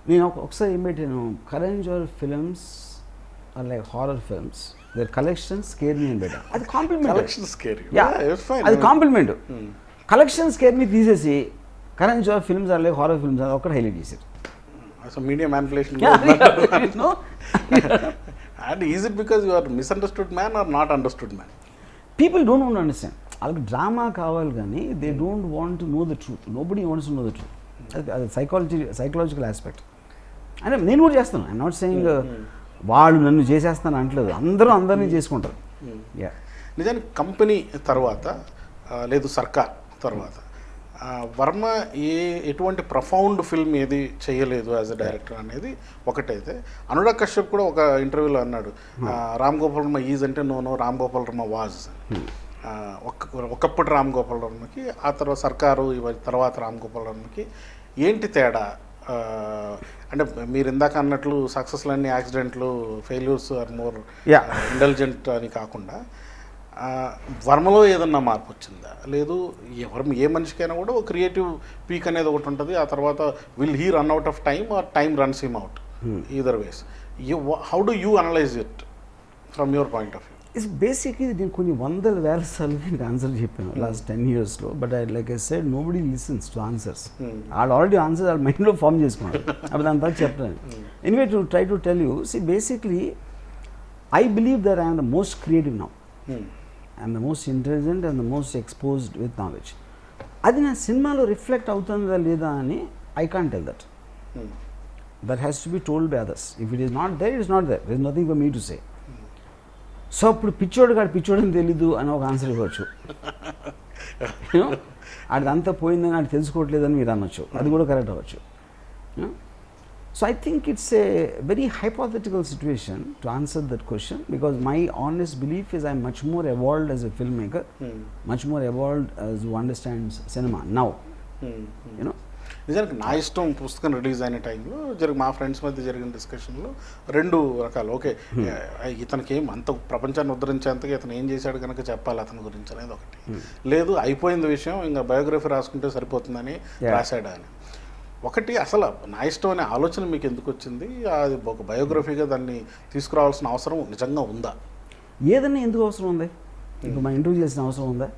నేను ఒకసారి ఏం పెట్టాను, Karan Johar films are like horror films, their collections scare me అని పెట్టాను. అది కాంప్లిమెంట్, అది కాంప్లిమెంట్. కలెక్షన్ స్కేర్ మీ తీసేసి Karan Johar films are like horror films అది ఒక్కటి హైలైట్ చేశారు. Media manipulation. And is it because you are misunderstood man or not understood man? People don't want to understand. వాళ్ళకి drama కావాలి కానీ they don't want to know the truth. Nobody wants to know the truth. అది psychological aspect. అంటే నేను కూడా చేస్తాను. I'm not saying వాళ్ళు నన్ను చేసేస్తాను అంటలేదు, అందరూ అందరినీ చేసుకుంటారు. యా, నిజానికి కంపెనీ తర్వాత లేదు సర్కార్ తర్వాత వర్మ ఎటువంటి ప్రొఫౌండ్ ఫిల్మ్ ఏది చేయలేదు యాజ్ అ డైరెక్టర్ అనేది ఒకటైతే, అనురాగ్ కశ్యప్ కూడా ఒక ఇంటర్వ్యూలో అన్నాడు రామ్ గోపాల్ వర్మ ఈజ్ అంటే నో రామ్ గోపాల్ వర్మ వాజ్. ఒకప్పుడు రామ్ గోపాల్ వర్మకి ఆ తర్వాత సర్కారు తర్వాత రామ్ గోపాల్ వర్మకి ఏంటి తేడా? అంటే మీరు ఇందాక అన్నట్లు సక్సెస్లన్నీ యాక్సిడెంట్లు, ఫెయిల్యూర్స్ ఆర్ మోర్ ఇంటెలిజెంట్ అని కాకుండా వర్మలో ఏదన్నా మార్పు వచ్చిందా? లేదు ఏ మనిషికైనా కూడా ఒక క్రియేటివ్ పీక్ అనేది ఒకటి ఉంటుంది, ఆ తర్వాత will he run out of time or time runs him out, either ways. How do you analyse it from your point of view? It's basically నేను కొన్ని వందల వేల సార్లు నేను ఆన్సర్ చెప్పాను లాస్ట్ 10 yearsలో, but like I said nobody listens to answers. వాళ్ళు already answers వాళ్ళ మైండ్లో ఫామ్ చేసుకున్నారు, అప్పుడు దాని తర్వాత చెప్తాను. Anyway to try to tell you, see basically I believe that I'm the most creative now, I'm the most intelligent and the most exposed with knowledge. అది నా సినిమాలో రిఫ్లెక్ట్ అవుతుందా లేదా అని I can't tell that. That has to be told by others. If it is not there, it is not there. There is nothing for me to say. So అప్పుడు పిచ్చోడని తెలీదు అని ఒక ఆన్సర్ ఇవ్వచ్చు, అదంతా పోయిందని అది తెలుసుకోవట్లేదని మీరు అనొచ్చు, అది కూడా కరెక్ట్ అవ్వచ్చు. So I think it's a very hypothetical situation to answer that question, because my honest belief is I'm much more evolved as a film maker, much more evolved as who understands cinema now. You know, నిజానికి నా ఇష్టం పుస్తకం release అయిన టైంలో మా friends మధ్య జరిగిన డిస్కషన్లో 2 రకాలు. ఓకే, ఇతనికి ఏం అంత ప్రపంచాన్ని ఉద్ధరించేంతగా ఇతను ఏం చేశాడు కనుక చెప్పాలి అతని గురించి అనేది ఒకటి. లేదు అయిపోయింది విషయం, ఇంకా బయోగ్రఫీ రాసుకుంటే సరిపోతుందని రాశాడు అని ఒకటి. అసలు నా ఇష్టం అనే ఆలోచన మీకు ఎందుకు వచ్చింది? అది ఒక బయోగ్రఫీగా దాన్ని తీసుకురావాల్సిన అవసరం నిజంగా ఉందా? ఏదన్నా ఎందుకు అవసరం ఉంది? ఇప్పుడు మన ఇంటర్వ్యూ చేసిన అవసరం ఉందా?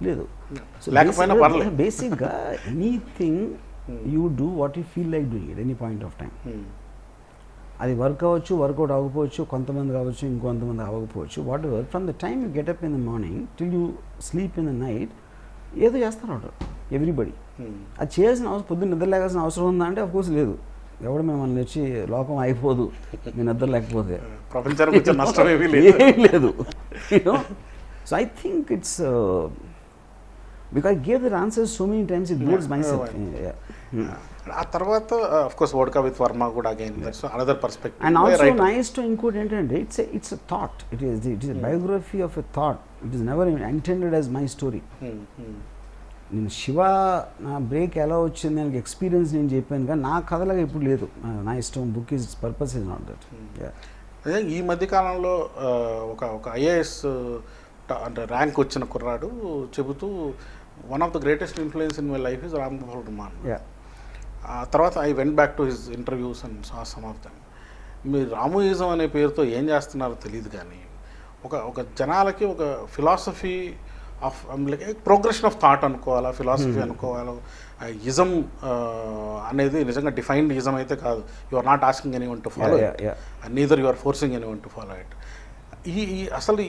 లేదు. లేకపోయినా పర్లేదు. బేసిక్గా anything you do what you feel like doing it any point of time. అది వర్క్ అవ్వచ్చు, వర్కౌట్ అవ్వకపోవచ్చు, కొంతమంది కావచ్చు, ఇంకొంతమంది అవ్వకపోవచ్చు. Whatever, from the time you get up in the morning till you sleep in the night ఏదో చేస్తారు everybody. అది చేయాల్సిన అవసరం, పొద్దున్న నిద్ర లేకాల్సిన అవసరం ఉందా అంటే అఫ్కోర్స్ లేదు. ఎవడు మిమ్మల్ని వచ్చి లోకం అయిపోదు మీ నిద్ర లేకపోతే, ప్రపంచానికి నష్టం ఏమీ లేదు. So I think it's because I gave the answers so many times it bores myself. ఆ తర్వాత of course vodka with Varma కూడా again that's another perspective. And also nice to include ఏంటంటే it's a thought. It is a biography of a thought. It is never intended as my story. నేను శివ నా break ఎలా వచ్చింది దానికి experience నేను చెప్పాను, కానీ నా కథలాగా ఎప్పుడు లేదు. నా ఇష్టం, book is purpose is not that. ఈ మధ్యకాలంలో ఒక ఐఏఎస్ అంటే ర్యాంక్ వచ్చిన కుర్రాడు చెబుతూ one of the greatest influence in my life is Ram Gopal Varma. ఆ తర్వాత I went back to his interviews and saw some of them. మీరు రామోయిజం అనే పేరుతో ఏం చేస్తున్నారో తెలియదు, కానీ ఒక జనాలకి ఒక philosophy of like progression of thought అనుకోవాలా, ఫిలాసఫీ అనుకోవాలా. ఇజం అనేది నిజంగా డిఫైన్డ్ ఇజం అయితే కాదు. You are not asking any one to follow it, neither you are forcing any one to follow it. అసలు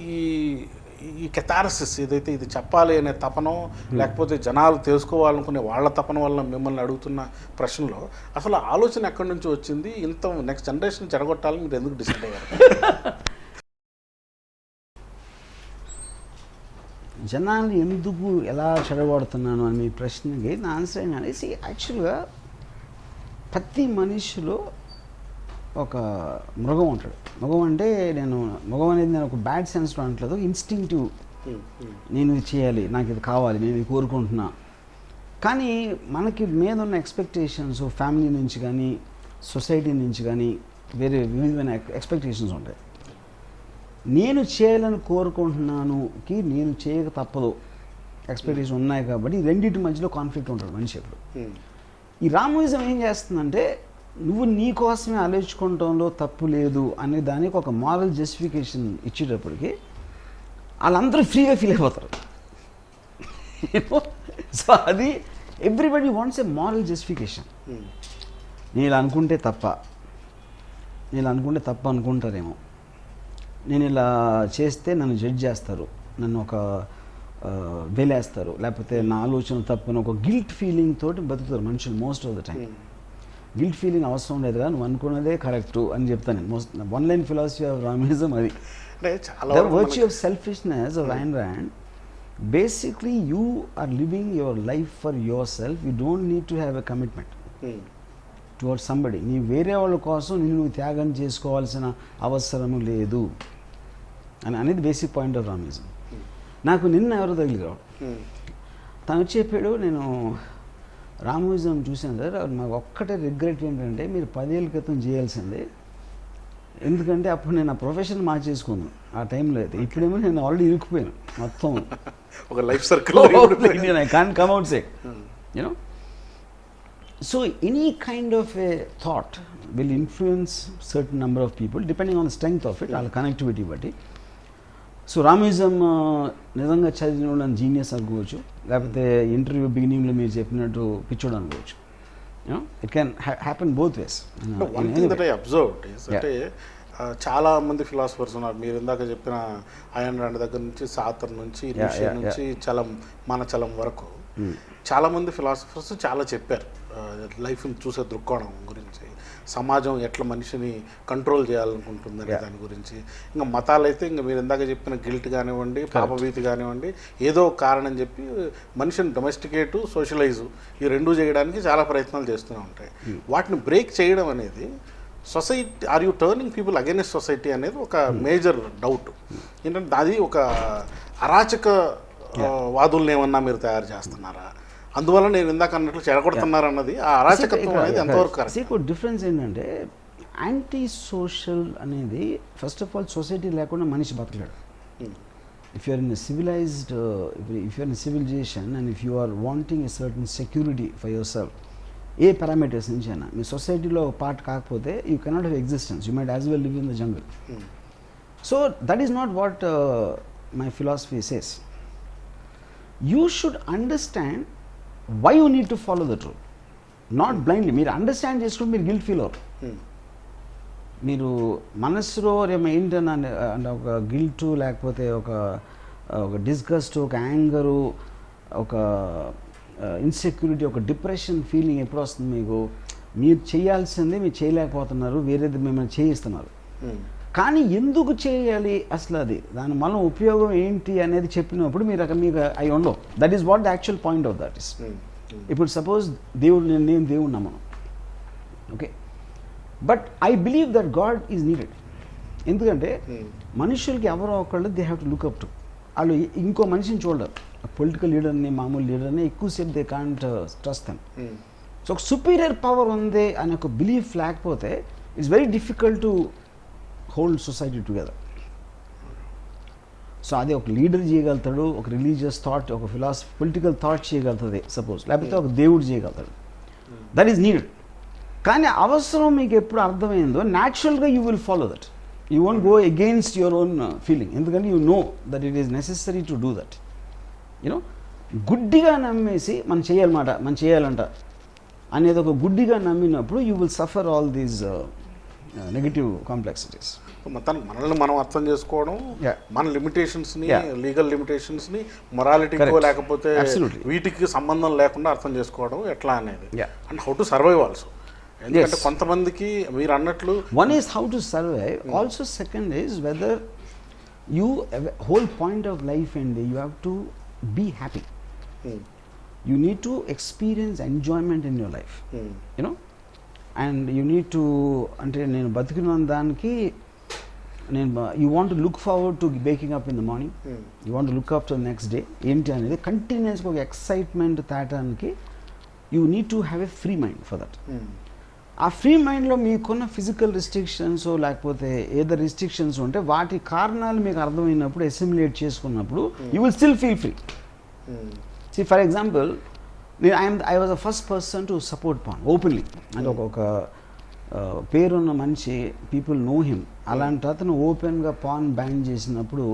ఈ కెథారసిస్ ఏదైతే ఇది చెప్పాలి అనే తపనో, లేకపోతే జనాలు తెలుసుకోవాలనుకునే వాళ్ళ తపన వల్ల మిమ్మల్ని అడుగుతున్న ప్రశ్నలో అసలు ఆలోచన ఎక్కడి నుంచి వచ్చింది? ఇంత నెక్స్ట్ జనరేషన్ చెడగొట్టాలని మీరు ఎందుకు డిసైడ్ అయ్యారు? జనాలు ఎందుకు ఎలా చెడగొడుతున్నాను అని మీ ప్రశ్నకి నా ఆన్సర్ ఏంటంటే, యాక్చువల్గా ప్రతి మనిషిలో ఒక మృగం ఉంటాడు. మృగం అంటే మృగం అనేది నేను ఒక బ్యాడ్ సెన్స్లో అంటలేదు, ఇన్స్టింక్టివ్. నేను ఇది చేయాలి, నాకు ఇది కావాలి, నేను ఇది కోరుకుంటున్నా. కానీ మనకి మీద ఉన్న ఎక్స్పెక్టేషన్స్ ఫ్యామిలీ నుంచి కానీ, సొసైటీ నుంచి కానీ, వేరే వివిధమైన ఎక్స్పెక్టేషన్స్ ఉంటాయి. నేను చేయాలని కోరుకుంటున్నానుకి నేను చేయక తప్పదు ఎక్స్పెక్టేషన్ ఉన్నాయి కాబట్టి రెండింటి మధ్యలో కాన్ఫ్లిక్ట్ ఉంటాడు మనిషి ఎప్పుడు. ఈ రామోయిజం ఏం చేస్తుందంటే, నువ్వు నీ కోసమే ఆలోచించుకోవడంలో తప్పు లేదు అనే దానికి ఒక మారల్ జస్టిఫికేషన్ ఇచ్చేటప్పటికి వాళ్ళందరూ ఫ్రీగా ఫీల్ అయిపోతారు. సో అది ఎవ్రీబడి వాంట్స్ ఏ మారల్ జస్టిఫికేషన్. నేను ఇలా అనుకుంటే తప్ప, నేను అనుకుంటే తప్ప అనుకుంటారేమో, నేను ఇలా చేస్తే నన్ను జడ్జ్ చేస్తారు, నన్ను ఒక వెలేస్తారు, లేకపోతే నా ఆలోచన తప్పని ఒక గిల్ట్ ఫీలింగ్ తోటి బతుకుతారు మనుషులు most of the time. Guilt feeling అవసరం లేదుగా, నువ్వు అనుకున్నదే కరెక్టు అని చెప్తాను నేను. Most one line philosophy of Ramism అది. అంటే చాలా ద వరకు virtue of selfishness of Ayn Rand, basically you are living your life for yourself, you don't need to have a commitment towards somebody. నీ వేరే వాళ్ళ కోసం నువ్వు త్యాగం చేసుకోవాల్సిన అవసరము లేదు అని అనేది బేసిక్ పాయింట్ ఆఫ్ రామిజం. నాకు నిన్న ఎవరో తగిలిరావు, తను వచ్చి చెప్పాడు, నేను రామిజం చూశాను సార్, మాకు ఒక్కటే రిగ్రెట్ ఏంటంటే మీరు 10 ఏళ్ళ క్రితం చేయాల్సిందే, ఎందుకంటే అప్పుడు నేను ఆ ప్రొఫెషన్ మార్చేసుకున్నాను ఆ టైంలో. అయితే ఇప్పుడేమో నేను ఆల్రెడీ ఇరుక్కుపోయాను మొత్తం ఒక life circle. I can't come out side, you know. So any kind of a thought will influence certain number of people depending on the strength of it, వాళ్ళ కనెక్టివిటీ బట్టి. సో రామిజం నిజంగా చదివిన వాళ్ళని జీనియస్ అనుకోవచ్చు, లేకపోతే ఇంటర్వ్యూ బిగినింగ్లో మీరు చెప్పినట్టు పిచ్చోడు అనుకోవచ్చు. It can happen both ways. One thing that I observed is అంటే చాలా మంది ఫిలాసఫర్స్ ఉన్నారు. మీరు ఇందాక చెప్పిన అయన్ రాండ్ దగ్గర నుంచి, సాతర్ నుంచి, నుంచి చలం, మన చలం వరకు చాలా మంది ఫిలాసఫర్స్ చాలా చెప్పారు లైఫ్ని చూసే దృక్కోణం గురించి, సమాజం ఎట్లా మనిషిని కంట్రోల్ చేయాలనుకుంటుందనే దాని గురించి. ఇంకా మతాలు అయితే ఇంకా మీరు ఇందాక చెప్పిన గిల్ట్ కానివ్వండి, పాపభీతి కానివ్వండి, ఏదో కారణం చెప్పి మనిషిని డొమెస్టికేటు, సోషలైజు ఈ రెండూ చేయడానికి చాలా ప్రయత్నాలు చేస్తూనే ఉంటాయి. వాటిని బ్రేక్ చేయడం అనేది society, or you turning people against society అనేది ఒక మేజర్ డౌట్. ఏంటంటే అది ఒక అరాచక వాదుల్ని ఏమన్నా మీరు తయారు చేస్తున్నారా, అందువల్ల నేను ఇందాక అన్నట్లు చెడగొడుతున్నారు అన్నది ఆ అరాచకత్వం అనేది ఎంతవరకు కరెక్ట్? డిఫరెన్స్ ఏంటంటే యాంటీ సోషల్ అనేది ఫస్ట్ ఆఫ్ ఆల్ సొసైటీ లేకుండా మనిషి బతకలేడు. If you're in civilized, if you're in civilization and if you are wanting a certain security for yourself, ఏ పారామీటర్స్ నుంచి అయినా మీ సొసైటీలో పార్ట్ కాకపోతే you cannot have existence, you might as well live in the jungle. So that is not what my philosophy says. You should understand why you need to follow the truth, not blindly. మీరు understand చేసుకుంటే మీరు guilt feel అవ్వరు. మీరు మనస్సులో ఏంటని అంటే ఒక gilt, లేకపోతే ఒక డిస్గస్ట్, ఒక యాంగరు, ఒక ఇన్సెక్యూరిటీ, ఒక డిప్రెషన్ ఫీలింగ్ ఎప్పుడు వస్తుంది మీకు? మీరు చేయాల్సిందే మీరు చేయలేకపోతున్నారు, వేరేది మిమ్మల్ని చేయిస్తున్నారు. కానీ ఎందుకు చేయాలి అసలు, అది దాని వల్ల ఉపయోగం ఏంటి అనేది చెప్పినప్పుడు మీరు అక్కడ మీకు అవి ఉండవు. That is what the actual point of that is. ఇప్పుడు సపోజ్ దేవుడు, నేను దేవుడు నమ్మను, okay, but I believe that God is needed. ఎందుకంటే మనుషులకి ఎవరో ఒకళ్ళు they have to look up to. వాళ్ళు ఇంకో మనిషిని చూడరు, పొలిటికల్ లీడర్ని, మామూలు లీడర్ని ఎక్కువసేపు they can't trust them. So ఒక సుపీరియర్ పవర్ ఉంది అనే ఒక బిలీఫ్ లేకపోతే it's very difficult to hold society together. So అది ఒక లీడర్ చేయగలుగుతాడు, ఒక రిలీజియస్ థాట్, ఒక ఫిలాసఫీ, పొలిటికల్ థాట్ చేయగలుగుతుంది సపోజ్, లేకపోతే ఒక దేవుడు చేయగలుగుతాడు. That is needed. కానీ అవసరం మీకు ఎప్పుడు అర్థమైందో న్యాచురల్గా you will follow that. You won't go against your own feeling, ఎందుకంటే you know that it is necessary to do that. You know, గుడ్డిగా నమ్మేసి మనం చేయాలన్నమాట, మనం చేయాలంట అనేది ఒక గుడ్డిగా నమ్మినప్పుడు you will suffer all these negative complexities. మనల్ని మనం అర్థం చేసుకోవడం, మన లిమిటేషన్స్ని, లీగల్ లిమిటేషన్స్ని, మొరాలిటీకో లేకపోతే వీటికి సంబంధం లేకుండా అర్థం చేసుకోవడం ఎట్లా అనేది, and how to survive also. ఎందుకంటే కొంతమందికి మీరు అన్నట్లు one is how to survive, also second is whether you whole point of life and you have to be happy. You need to experience enjoyment in your life, you know, and you need to, అంటే నేను బతికిన దానికి నేను you want to look forward to waking up in the morning, you want to look up to next day ఏంటి అనేది కంటిన్యూస్గా ఒక excitement తేటానికి you need to have a free mind for that. ఆ ఫ్రీ మైండ్లో మీకున్న ఫిజికల్ రిస్ట్రిక్షన్స్ లేకపోతే ఏదో రిస్ట్రిక్షన్స్ ఉంటే వాటి కారణాలు మీకు అర్థమైనప్పుడు, అసిమిలేట్ చేసుకున్నప్పుడు you will still feel free. See, for example, I was the first person to support porn openly. And ఒక పేరున్న మనిషి, పీపుల్ నో హిమ్, అలాంటి అతను ఓపెన్గా పాన్ బ్యాన్ చేసినప్పుడు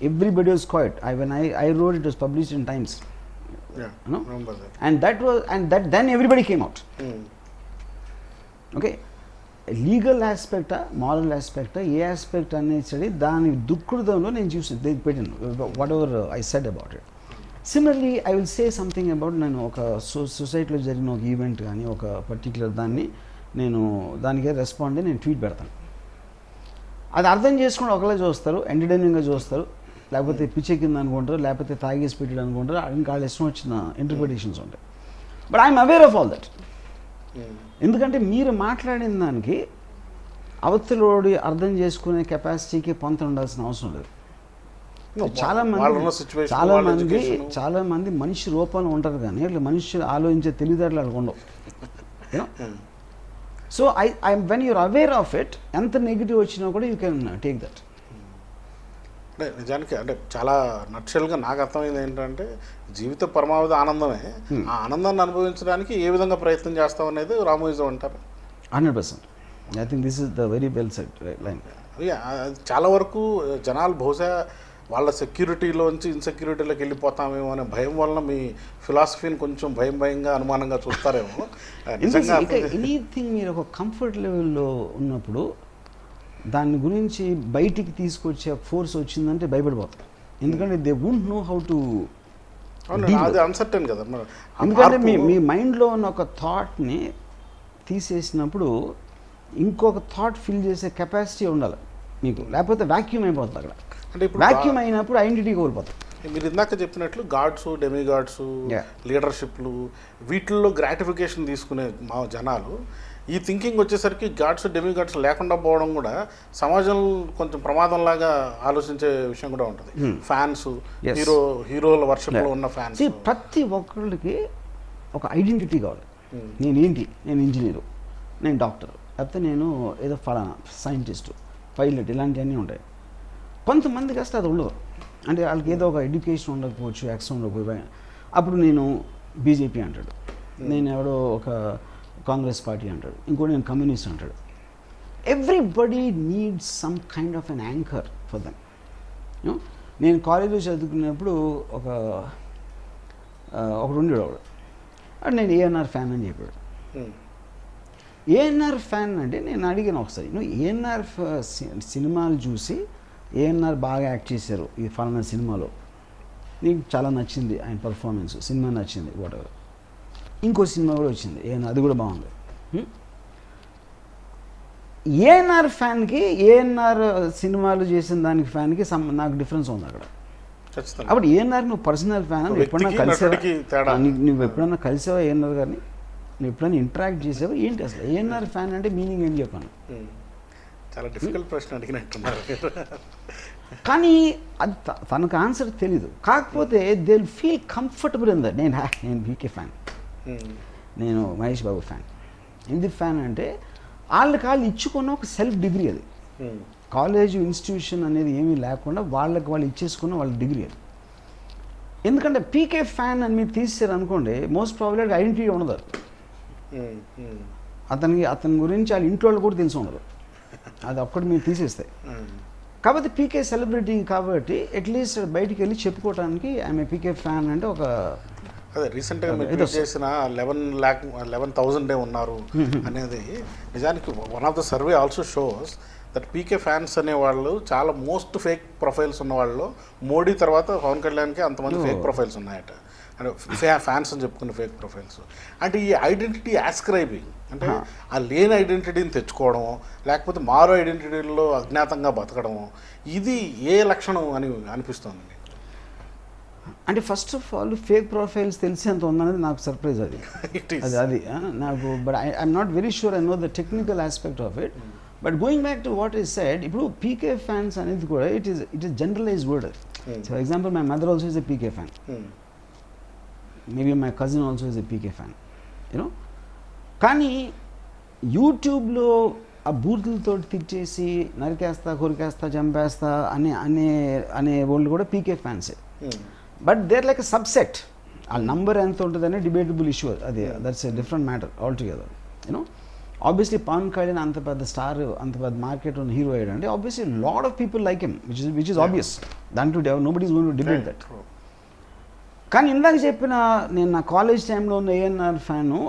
everybody was quite. I wrote, it was published in Times. No? And that then everybody came out. Okay, legal ఆస్పెక్టా, moral ఆస్పెక్టా, ఏ ఆస్పెక్ట్ అనేది దాని దుఃఖృతంలో నేను చూసి పెట్టాను whatever I said about it. Similarly I will say something about, నేను ఒక సొసైటీలో జరిగిన ఒక ఈవెంట్ కానీ ఒక పర్టిక్యులర్ దాన్ని నేను దానికే రెస్పాండ్ నేను ట్వీట్ పెడతాను. అది అర్థం చేసుకుని ఒకళ్ళే చూస్తారు, ఎంటర్టైనింగ్గా చూస్తారు, లేకపోతే పిచ్చెక్కింది అనుకుంటారు, లేకపోతే తాగేసి పెట్టాడు అనుకుంటారు, ఇంకా వాళ్ళ ఇష్టం వచ్చిన ఇంటర్ప్రిటేషన్స్ ఉంటాయి. But I'm aware of all that. ఎందుకంటే మీరు మాట్లాడిన దానికి అవతలోడి అర్థం చేసుకునే కెపాసిటీకి పొంత ఉండాల్సిన అవసరం లేదు. చాలా మంది మనిషి రూపంలో ఉంటారు కానీ అట్లా మనిషి ఆలోచించే తెలివితేటలు వాళ్ళకు ఉండవు. So when you're aware of it, ఎంత నెగిటివ్ వచ్చినా కూడా యూ కెన్ టేక్ దట్. అంటే నిజానికి అంటే చాలా నక్షల్గా నాకు అర్థమైంది ఏంటంటే జీవిత పరమావధి ఆనందమే. ఆ ఆనందాన్ని అనుభవించడానికి ఏ విధంగా ప్రయత్నం చేస్తాం అనేది రామోయిజం అంటారు. 100%. I think this is the very well said line. చాలా వరకు జనాలు బహుశా వాళ్ళ సెక్యూరిటీలోంచి ఇన్సెక్యూరిటీలోకి వెళ్ళిపోతామేమో అనే భయం వలన మీ ఫిలాసఫీని కొంచెం భయంగా అనుమానంగా చూస్తారేమో. ఎనీథింగ్ మీరు ఒక కంఫర్ట్ లెవెల్లో ఉన్నప్పుడు దాని గురించి బయటికి తీసుకొచ్చే ఫోర్స్ వచ్చిందంటే భయపడిపోతారు. ఎందుకంటే they won't know how to, uncertain కదా. ఎందుకంటే మీ మైండ్లో ఉన్న ఒక థాట్ని తీసేసినప్పుడు ఇంకొక థాట్ ఫిల్ చేసే కెపాసిటీ ఉండాలి మీకు, లేకపోతే వ్యాక్యూమ్ అయిపోతుంది అక్కడ. అంటే ఇప్పుడు వ్యాక్యూమ్ అయినప్పుడు ఐడెంటిటీ కోల్పోతాం. మీరు ఇందాక చెప్పినట్లు గాడ్స్, డెమి గాడ్స్, లీడర్షిప్లు వీటిల్లో గ్రాటిఫికేషన్ తీసుకునే మా జనాలు ఈ థింకింగ్ వచ్చేసరికి గాడ్స్, డెమి గాడ్స్ లేకుండా పోవడం కూడా సమాజం కొంచెం ప్రమాదంలాగా ఆలోచించే విషయం కూడా ఉంటుంది. ఫ్యాన్స్, హీరోల వర్షంలో ఉన్న ఫ్యాన్స్, ప్రతి ఒక్కరికి ఒక ఐడెంటిటీ కావాలి. నేనేంటి, నేను ఇంజనీరు, నేను డాక్టర్, లేకపోతే నేను ఏదో ఫలానా సైంటిస్టు, పైలట్, ఇలాంటివన్నీ ఉంటాయి. కొంతమందికి అసలు అది ఉండదు. అంటే వాళ్ళకి ఏదో ఒక ఎడ్యుకేషన్ ఉండకపోవచ్చు, యాక్సెస్ ఉండకపోయి అప్పుడు నేను బీజేపీ అంటాడు, నేను ఎవడో ఒక కాంగ్రెస్ పార్టీ అంటాడు, ఇంకోటి నేను కమ్యూనిస్ట్ అంటాడు. Everybody needs some kind of an anchor for them. నేను కాలేజీలో చదువుకున్నప్పుడు ఒకడు ఉండేవాడు, వాడు నేను ఏఎన్ఆర్ ఫ్యాన్ అని చెప్పాడు. ఏఎన్ఆర్ ఫ్యాన్ అంటే నేను అడిగాను ఒకసారి, నువ్వు ఏఎన్ఆర్ సినిమాలు చూసి ఏఎన్ఆర్ బాగా యాక్ట్ చేశారు ఈ ఫలానా సినిమాలో, నీకు చాలా నచ్చింది ఆయన పర్ఫార్మెన్స్, సినిమా నచ్చింది, వాటెవర్, ఇంకో సినిమా కూడా వచ్చింది ఏఎన్ఆర్, అది కూడా బాగుంది. ఏఎన్ఆర్ ఫ్యాన్కి ఏఎన్ఆర్ సినిమాలు చేసిన దానికి ఫ్యాన్కి నాకు డిఫరెన్స్ ఉంది అక్కడ. అప్పుడు ఏఎన్ఆర్ నువ్వు పర్సనల్ ఫ్యాన్, నువ్వు ఎప్పుడన్నా కలిసావా, నువ్వు ఎప్పుడన్నా కలిసావా ఏఎన్ఆర్ గారిని, నువ్వు ఎప్పుడైనా ఇంటరాక్ట్ చేసావా ఏంటి అసలు ఏఎన్ఆర్ ఫ్యాన్ అంటే మీనింగ్ ఏం చెప్పాను. చాలా డిఫికల్ట్ ప్రశ్న అడిగినట్టున్నారు. కానీ అది తనకు ఆన్సర్ తెలీదు. కాకపోతే they will feel comfortable in that. నేను వీకే ఫ్యాన్, నేను మహేష్ బాబు ఫ్యాన్. ఎందుకు ఫ్యాన్ అంటే వాళ్ళకి వాళ్ళు ఇచ్చుకున్న ఒక సెల్ఫ్ డిగ్రీ అది. కాలేజ్ ఇన్స్టిట్యూషన్ అనేది ఏమీ లేకుండా వాళ్ళకి వాళ్ళు ఇచ్చేసుకున్న వాళ్ళ డిగ్రీ అది. ఎందుకంటే పీకే ఫ్యాన్ అని మీరు తీసేసారు అనుకోండి, మోస్ట్ ప్రాబబ్లీ ఐడెంటిటీ ఉండదు అతని గురించి వాళ్ళ ఇంట్లో వాళ్ళు కూడా తెలిసి ఉండదు, అది ఒక్కటి మీరు తీసేస్తే. కాబట్టి పీకే సెలబ్రిటీ కాబట్టి అట్లీస్ట్ బయటికి వెళ్ళి చెప్పుకోవడానికి ఆమె పీకే ఫ్యాన్ అంటే ఒక అదే రీసెంట్గా మీరు చేసిన 11,000 ఉన్నారు అనేది నిజానికి one of the survey also shows that PK fans అనేవాళ్ళు చాలా మోస్ట్ ఫేక్ ప్రొఫైల్స్ ఉన్న వాళ్ళు మోడీ తర్వాత పవన్ కళ్యాణ్కి అంతమంది ఫేక్ ప్రొఫైల్స్ ఉన్నాయట. అంటే ఫ్యాన్స్ అని చెప్పుకున్న ఫేక్ ప్రొఫైల్స్. అంటే ఈ ఐడెంటిటీ యాస్క్రైబింగ్ అంటే ఆ లేని ఐడెంటిటీని తెచ్చుకోవడం, లేకపోతే మారో ఐడెంటిటీల్లో అజ్ఞాతంగా బతకడం, ఇది ఏ లక్షణం అని అనిపిస్తుంది? అంటే first of all fake profiles తెలిసేంత ఉందనేది నాకు సర్ప్రైజ్ అది నాకు. But I'm not very sure I know the technical aspect of it. But going back to what is said, ఇప్పుడు పీకే ఫ్యాన్స్ అనేది కూడా it is generalize word. For example my mother also is a PK fan, maybe my cousin also is a PK fan, you know. కానీ యూట్యూబ్లో ఆ బూతులతో తిట్టేసి నరికేస్తా, కొరికేస్తా, చంపేస్తా అనే వాళ్ళు కూడా పీకే ఫ్యాన్సే. But there like a subset. ఆ నంబర్ ఎంత ఉంటుందనే డిబేటబుల్ ఇష్యూ అది. That's a different matter all together, you know. Obviously Pawan Kalyan అంత పెద్ద స్టార్, అంత పెద్ద మార్కెట్ ఉన్న హీరో అయ్యాడంటే obviously lot of people like him, which is obvious. దాంట్లో nobody is going to debate that. కానీ ఇందాక చెప్పిన నేను నా కాలేజ్ టైంలో ఉన్న ఏఎన్ఆర్ ఫ్యాను,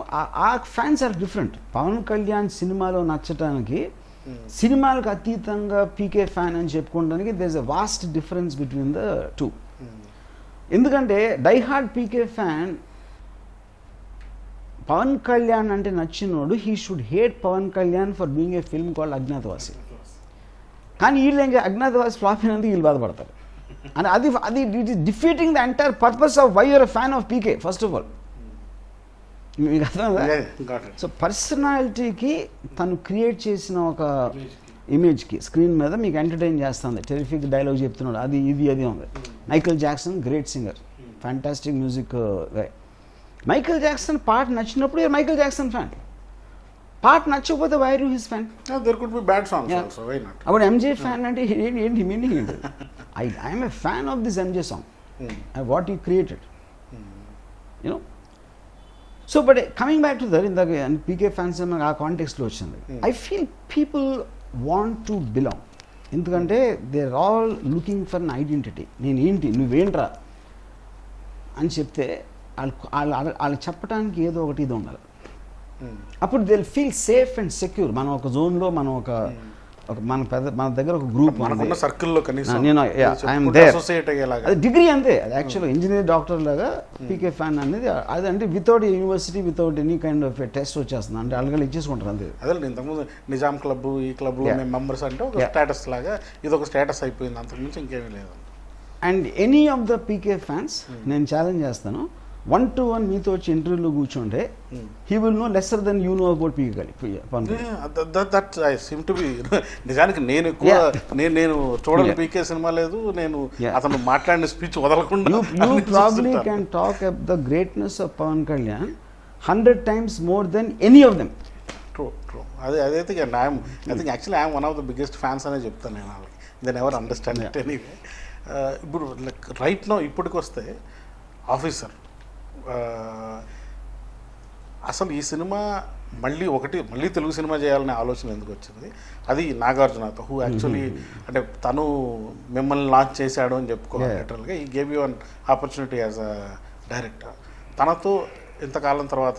ఆ fans are different. Pawan Kalyan సినిమాలో నచ్చటానికి సినిమాలకు అతీతంగా పీకే ఫ్యాన్ అని చెప్పుకోవడానికి there is a vast difference between the two. ఎందుకంటే die hard PK fan Pawan Kalyan అంటే నచ్చినోడు he should hate Pawan Kalyan for being a film called Agnyaathavaasi. కానీ వీళ్ళు ఏం అజ్ఞాతవాసి ఫ్లాప్ అయినందుకు వీళ్ళు బాధపడతారు. అండ్ అది it is defeating the entire purpose of why you're a fan of PK first of all. మీకు అర్థం. సో పర్సనాలిటీకి తను క్రియేట్ చేసిన ఒక ఇమేజ్కి స్క్రీన్ మీద మీకు ఎంటర్టైన్ చేస్తుంది, టెరిఫిక్ డైలాగ్ చెప్తున్నాడు, అది అది ఉంది. Michael Jackson great singer, fantastic music guy. Michael Jackson పాట నచ్చినప్పుడు మైకేల్ జాక్సన్ ఫ్యాన్, పాట నచ్చకపోతే why are you his fan? There could be bad songs also, why not? అప్పుడు ఎంజే ఫ్యాన్ అంటే ఏంటి మీనింగ్ ఏంటి? I'm a fan of this MJ song, what you created, you know. So but coming back to that, ఇందాక PK fans ఆ కాంటెక్స్లో వచ్చింది. I feel people want to belong, ఎందుకంటే they are all looking for an identity. నేను ఏంటి, నువ్వేంట్రా అని చెప్తే వాళ్ళు చెప్పడానికి ఏదో ఒకటి ఇది ఉండాలి. అప్పుడు they feel safe and secure. మనం ఒక జోన్లో, మనం ఒక మన దగ్గర ఒక గ్రూప్ సర్కిల్లో నేను ఐఎమ్ దేర్. అది డిగ్రీ అంతే, అది యాక్చువల్గా ఇంజనీర్ డాక్టర్ లాగా పీకే ఫ్యాన్ అనేది. అది అంటే without university, without any kind of test వచ్చేస్తుంది, అంటే అలగలు ఇచ్చేసుకుంటారు అంతే. అదే ఇంతకుముందు నిజాం క్లబ్, ఈ క్లబ్లో మేము మెంబర్స్ అంటే ఒక స్టేటస్ లాగా ఇది ఒక స్టేటస్ అయిపోయింది, అంతకుమించి ఇంకేమీ లేదు. And any of the PK fans నేను ఛాలెంజ్ చేస్తాను, 1-to-1 మీతో వచ్చి ఇంటర్వ్యూలో కూర్చుంటే he will know lesser than you know about PK. నిజానికి నేను ఎక్కువ నేను చూడని పీకే సినిమా లేదు, నేను అతను మాట్లాడిన స్పీచ్ వదలకుండా. You probably can talk about the greatness of Pawan Kalyan 100 times more than any of them. True. అదైతే I think actually I'm one of the biggest fans అనే చెప్తాను నేను వాళ్ళకి. Then ever understand it anyway. ఇప్పుడు లైక్ రైట్ నో ఇప్పటికి వస్తే officer, అసలు ఈ సినిమా మళ్ళీ తెలుగు సినిమా చేయాలనే ఆలోచన ఎందుకు వచ్చింది? అది నాగార్జునతో, హూ యాక్చువల్లీ అంటే తను మిమ్మల్ని లాంచ్ చేశాడు అని చెప్పుకోవాలి లిటరల్గా. He gave you an opportunity as a director. తనతో ఇంతకాలం తర్వాత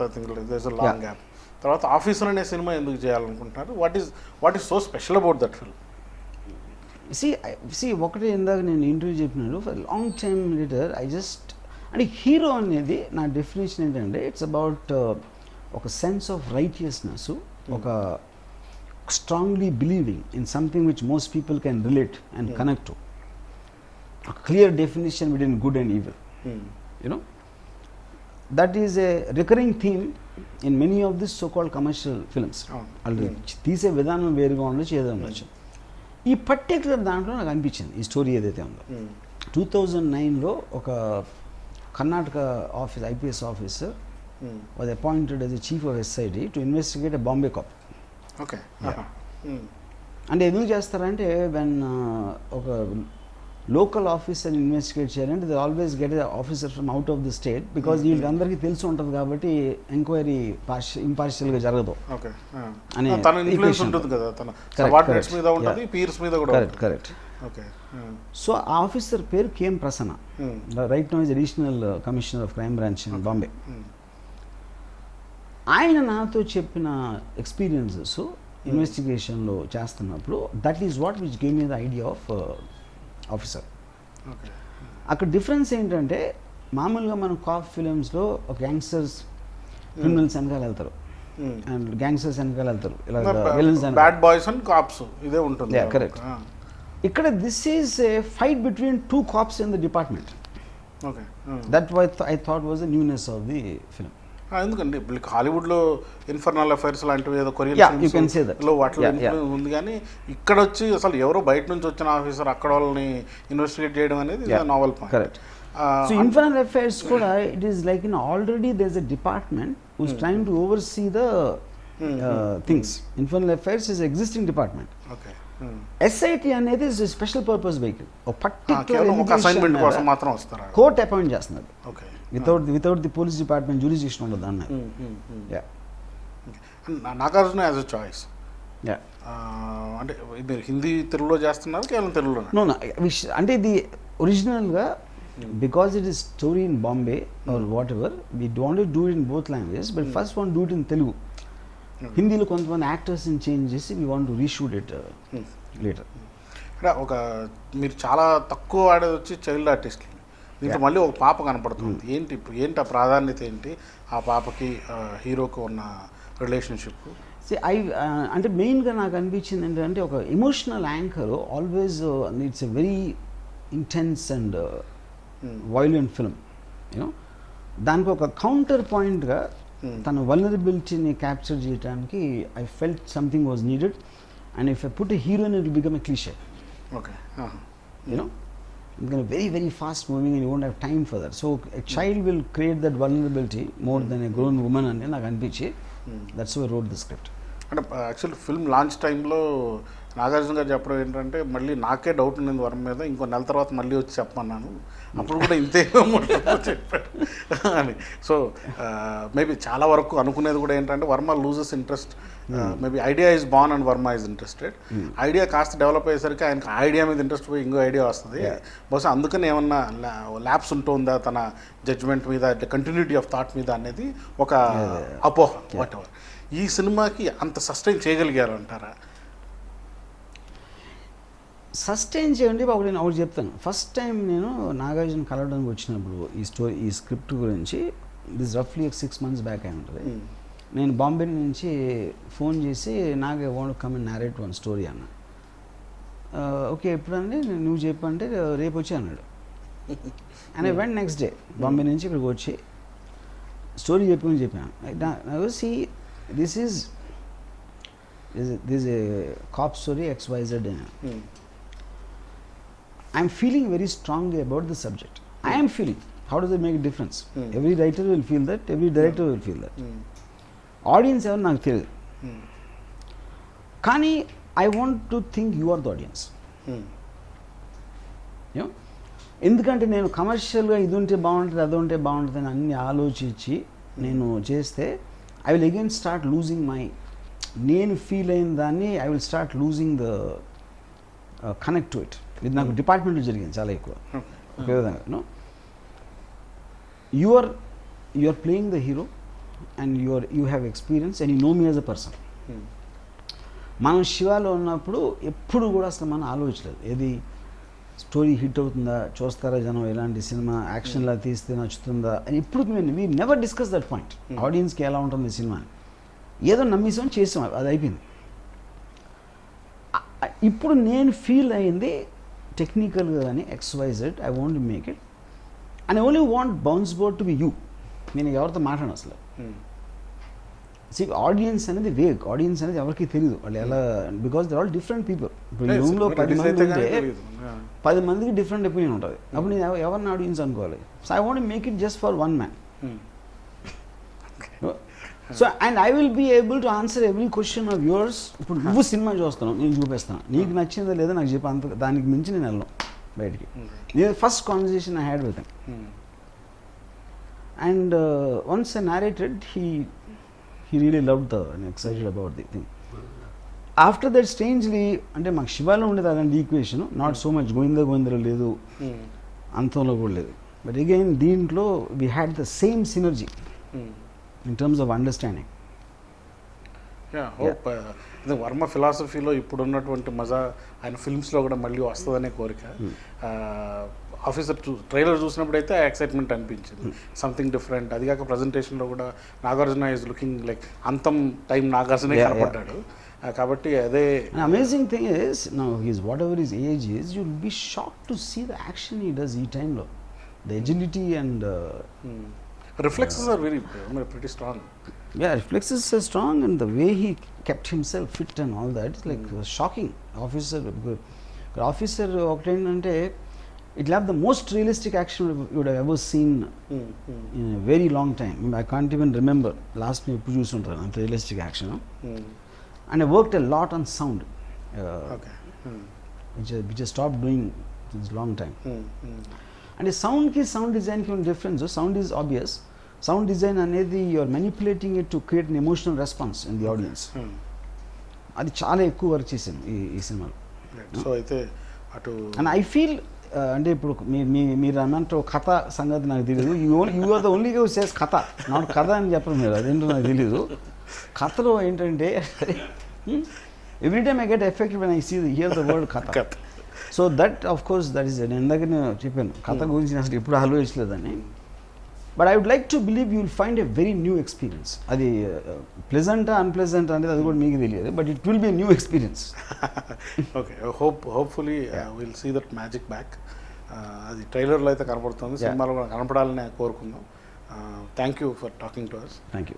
లాంగ్ గ్యాప్ తర్వాత ఆఫీసర్ అనే సినిమా ఎందుకు చేయాలనుకుంటున్నారు? What is so special about that film? సి ఒకటి ఇందాక నేను ఇంటర్వ్యూ చెప్పినాడు, ఫర్ లాంగ్ టైమ్ లీటర్ అంటే హీరో అనేది నా డెఫినేషన్ ఏంటంటే ఇట్స్ అబౌట్ ఒక సెన్స్ ఆఫ్ రైటియస్నెస్, ఒక strongly believing in something which most people can relate and connect to. Clear definition between good and evil, you know. That is a recurring theme in many of this so called commercial films. వాళ్ళు తీసే విధానం వేరుగా ఉండొచ్చు, ఏదో ఉండొచ్చు. ఈ particular దాంట్లో నాకు అనిపించింది ఈ స్టోరీ ఏదైతే ఉందో. 2009లో ఒక Karnataka IPS officer was appointed as the chief of SID to investigate a Bombay cop. Okay. అంటే ఎందుకు చేస్తారంటే వెన్ ఒక లోకల్ ఆఫీసర్ ఇన్వెస్టిగేట్ చేయాలంటే they always get officer from out of the state, because వీళ్ళందరికీ తెలిసి ఉంటుంది కాబట్టి ఎంక్వైరీ ఇంపార్షియల్గా జరగదు అని. కరెక్ట్. సో ఆ ఆఫీసర్ పేరు KM Prasanna, right now is additional commissioner of crime branch in Bombay. ఆయన నాతో చెప్పిన ఎక్స్పీరియన్సెస్ ఇన్వెస్టిగేషన్లో చేస్తున్నప్పుడు that is what which gave me the idea of officer. అక్కడ డిఫరెన్స్ ఏంటంటే మామూలుగా మనం కాప్ ఫిలిమ్స్లో ఒక గ్యాంగ్స్టర్స్ క్రిమినల్స్ వెనకాల వెళ్తారు, అండ్ గ్యాంగ్స్టర్స్ వెనకాల వెళ్తారు, ఇలా villains and bad boys and cops ఇదే ఉంటుంది. కరెక్ట్. ఇక్కడ this is a fight between 2 cops in the department. Okay. That what I thought was the newness of the film. ఎందుకంటే హాలీవుడ్లో ఇన్ఫర్నల్ అఫైర్స్ లాంటివి ఏదో కొరియన్ లో వాటిలో ఉంది, కానీ ఇక్కడ వచ్చి అసలు ఎవరో బయట నుంచి వచ్చిన ఆఫీసర్ అక్కడ వాళ్ళని ఇన్వెస్టిగేట్ చేయడం అనేది novel point. Correct. So internal affairs కూడా it is like already there is a department who is trying to oversee the things. Internal affairs is existing department. Okay. SIT అనేది ఇస్ స్పెషల్ పర్పస్ వెహికల్, ఒక particular assignment కోసం మాత్రం వస్తారు, court appoint చేస్తున్నారు. Okay. Without the police department jurisdiction ఉండదు అన్నారు. Nagarjuna as a choice. అంటే మీరు హిందీ తెలుగులో చేస్తున్నారు, కేవలం తెలుగులో? అంటే ఇది ఒరిజినల్గా because it is story in Bombay or whatever, we don't do it in both languages, but first want do it in Telugu. హిందీలో కొంతమంది యాక్టర్స్ని చేంజ్ చేసి we want to reshoot it later. ఒక మీరు చాలా తక్కువ ఆడేది వచ్చి చైల్డ్ ఆర్టిస్టులు, దీంట్లో మళ్ళీ ఒక పాప కనపడుతుంది. ఏంటి ఆ ప్రాధాన్యత ఏంటి ఆ పాపకి హీరోకి ఉన్న రిలేషన్షిప్? అంటే మెయిన్గా నాకు అనిపించింది ఏంటంటే ఒక emotional anchor always it's a very intense and violent film you know. దానికి ఒక కౌంటర్ పాయింట్గా తన వల్నరబిలిటీని క్యాప్చర్ చేయడానికి I felt something was needed. And if I put a heroine it will become a cliche. Okay, you know, it's very very fast moving and you won't have time for that. So a child will create that vulnerability more than a grown woman అని నాకు అనిపించి that's why I wrote the script. అంటే actually film launch టైంలో నాగార్జున గారు చెప్పడం ఏంటంటే మళ్ళీ నాకే డౌట్ ఉంది వర్మ మీద, ఇంకో నెల తర్వాత మళ్ళీ వచ్చి చెప్పమన్నాను, అప్పుడు కూడా ఇంతే చెప్పాడు అని. సో మేబీ చాలా వరకు అనుకునేది కూడా ఏంటంటే Varma loses interest. Maybe idea is born and Varma is interested. Idea కాస్త డెవలప్ అయ్యేసరికి ఆయనకు ఐడియా మీద ఇంట్రెస్ట్ పోయి ఇంకో ఐడియా వస్తుంది. బహుశా అందుకని ఏమన్నా ల్యాబ్స్ ఉంటుందా తన జడ్జ్మెంట్ మీద, కంటిన్యూటీ ఆఫ్ థాట్ మీద అనేది ఒక అపోహ. వాట్ ఎవర్, ఈ సినిమాకి అంత సస్టైన్ చేయగలిగారు అంటారా? సస్టైన్ చేయండి బాబు. నేను ఒకటి చెప్తాను. ఫస్ట్ టైం నేను నాగార్జున కలవడానికి వచ్చినప్పుడు ఈ స్క్రిప్ట్ గురించి దిస్ రఫ్లీ 6 months బ్యాక్ అయి ఉంటుంది. నేను బాంబే నుంచి ఫోన్ చేసి నాగే want come and narrate one story అన్న. ఓకే ఎప్పుడంటే నువ్వు చెప్పంటే రేపు వచ్చి అన్నాడు. And I went next day Bombay నుంచి ఇక్కడికి వచ్చి స్టోరీ చెప్పాను. See this is a cop story XYZ. I'm feeling very strongly about the subject. I am feeling. How does it make a difference? Every writer will feel that. Every director will feel that. Audience ఎవరు నాకు తెలియదు, కానీ I want to think you are the audience. ఎందుకంటే నేను కమర్షియల్గా ఇది ఉంటే బాగుంటుంది, అది ఉంటే బాగుంటుంది అని అన్ని ఆలోచించి నేను చేస్తే I will again start losing నేను ఫీల్ అయిన దాన్ని I will start losing the connect to it. ఇది నాకు డిపార్ట్మెంట్లో జరిగింది చాలా ఎక్కువ. ఒకే విధంగా you are playing the hero and you have experience and you know me as a person. మనం శివాలో ఉన్నప్పుడు ఎప్పుడు కూడా అసలు మనం ఆలోచించలేదు ఏది స్టోరీ హిట్ అవుతుందా, చూస్తారా జనం, ఎలాంటి సినిమా యాక్షన్లా తీస్తే నచ్చుతుందా అని. ఇప్పుడు we never discuss that point. ఆడియన్స్కి ఎలా ఉంటుంది సినిమా ఏదో నమ్మేసాం చేసాం, అది అయిపోయింది. ఇప్పుడు నేను ఫీల్ అయింది టెక్నికల్గా కానీ XYZ I want make it and I only want bounce board to be you. నేను ఎవరితో మాట్లాడను అసలు. ఆడియన్స్ అనేది వేగ్, ఆడియన్స్ అనేది ఎవరికి తెలియదు వాళ్ళు ఎలా, because they all different people. ఇప్పుడు ఈ రూమ్లో 10 మంది ఉంటే 10 మందికి డిఫరెంట్ ఒపీనియన్ ఉంటుంది. అప్పుడు నేను ఎవరిని ఆడియన్స్ అనుకోవాలి. So I want make it just for one man. So and I will be able to answer every question of yours. ఇప్పుడు నువ్వు సినిమా చూస్తాను, నేను చూపిస్తాను, నీకు నచ్చిందో లేదో నాకు చెప్పి అంత దానికి మించి నేను వెళ్ళను బయటికి. నేను first conversation I had with him and once I narrated he really loved and excited about the thing. After that strangely అంటే మాకు శివాలో ఉండేది అలాంటి ఈక్వేషన్, నాట్ సో మచ్ గోవిందలో లేదు, అంతంలో కూడా లేదు. బట్ అగైన్ దీంట్లో we had the same synergy in terms of understanding. Hope Varma ఫిలాసఫీలో ఇప్పుడు ఉన్నటువంటి మజా ఆయన ఫిల్మ్స్లో కూడా మళ్ళీ వస్తుందనే కోరిక. ఆఫీసర్ ట్రైలర్ చూసినప్పుడు అయితే ఎక్సైట్మెంట్ అనిపించింది, సంథింగ్ డిఫరెంట్. అది కాక ప్రజెంటేషన్లో కూడా Nagarjuna is looking like Antham time నాగార్జునే కనపడ్డాడు. కాబట్టి అదే amazing thing is now he's whatever his age is you will be shock to see the action he does ఈ టైంలో. The agility and reflexes are pretty strong. Yeah, reflexes are strong and the way he kept himself fit and all that is like shocking. Officer ఒకటేంటంటే it will have the most realistic action you would have ever seen in a very long time. I can't even remember last time ఎప్పుడు చూస్తుంటాను అంత realistic action. And I worked a lot on sound, which I stopped doing since long time. And sound design ki difference. Sound is obvious. Sound design అనేది you are manipulating it to create an emotional response in the audience. అది చాలా ఎక్కువ work చేశాను ఈ సినిమాలో. So అయితే అటు and I feel అంటే ఇప్పుడు మీరు అన్నట్టు కథ సంగతి నాకు తెలియదు. You are the only who says కథ, నాట్ కథ అని చెప్పరు మీరు, అదేంటో నాకు తెలీదు. కథలో ఏంటంటే every time I get affected when I hear the word కథ. So that of course that is నేను ఇందాక చెప్పాను కథ గురించి నేను అసలు ఎప్పుడు ఆలోచించలేదని. But I would like to believe you will find a very new experience. అది ప్లెజెంటా అన్ప్లెజెంట్ అనేది అది కూడా మీకు తెలియదు, but it will be new experience. Okay, hopefully will see that magic back. అది ట్రైలర్లో అయితే కనపడుతుంది, సినిమాలో కూడా కనపడాలని కోరుకుందాం. Thank you for talking to us. Thank you.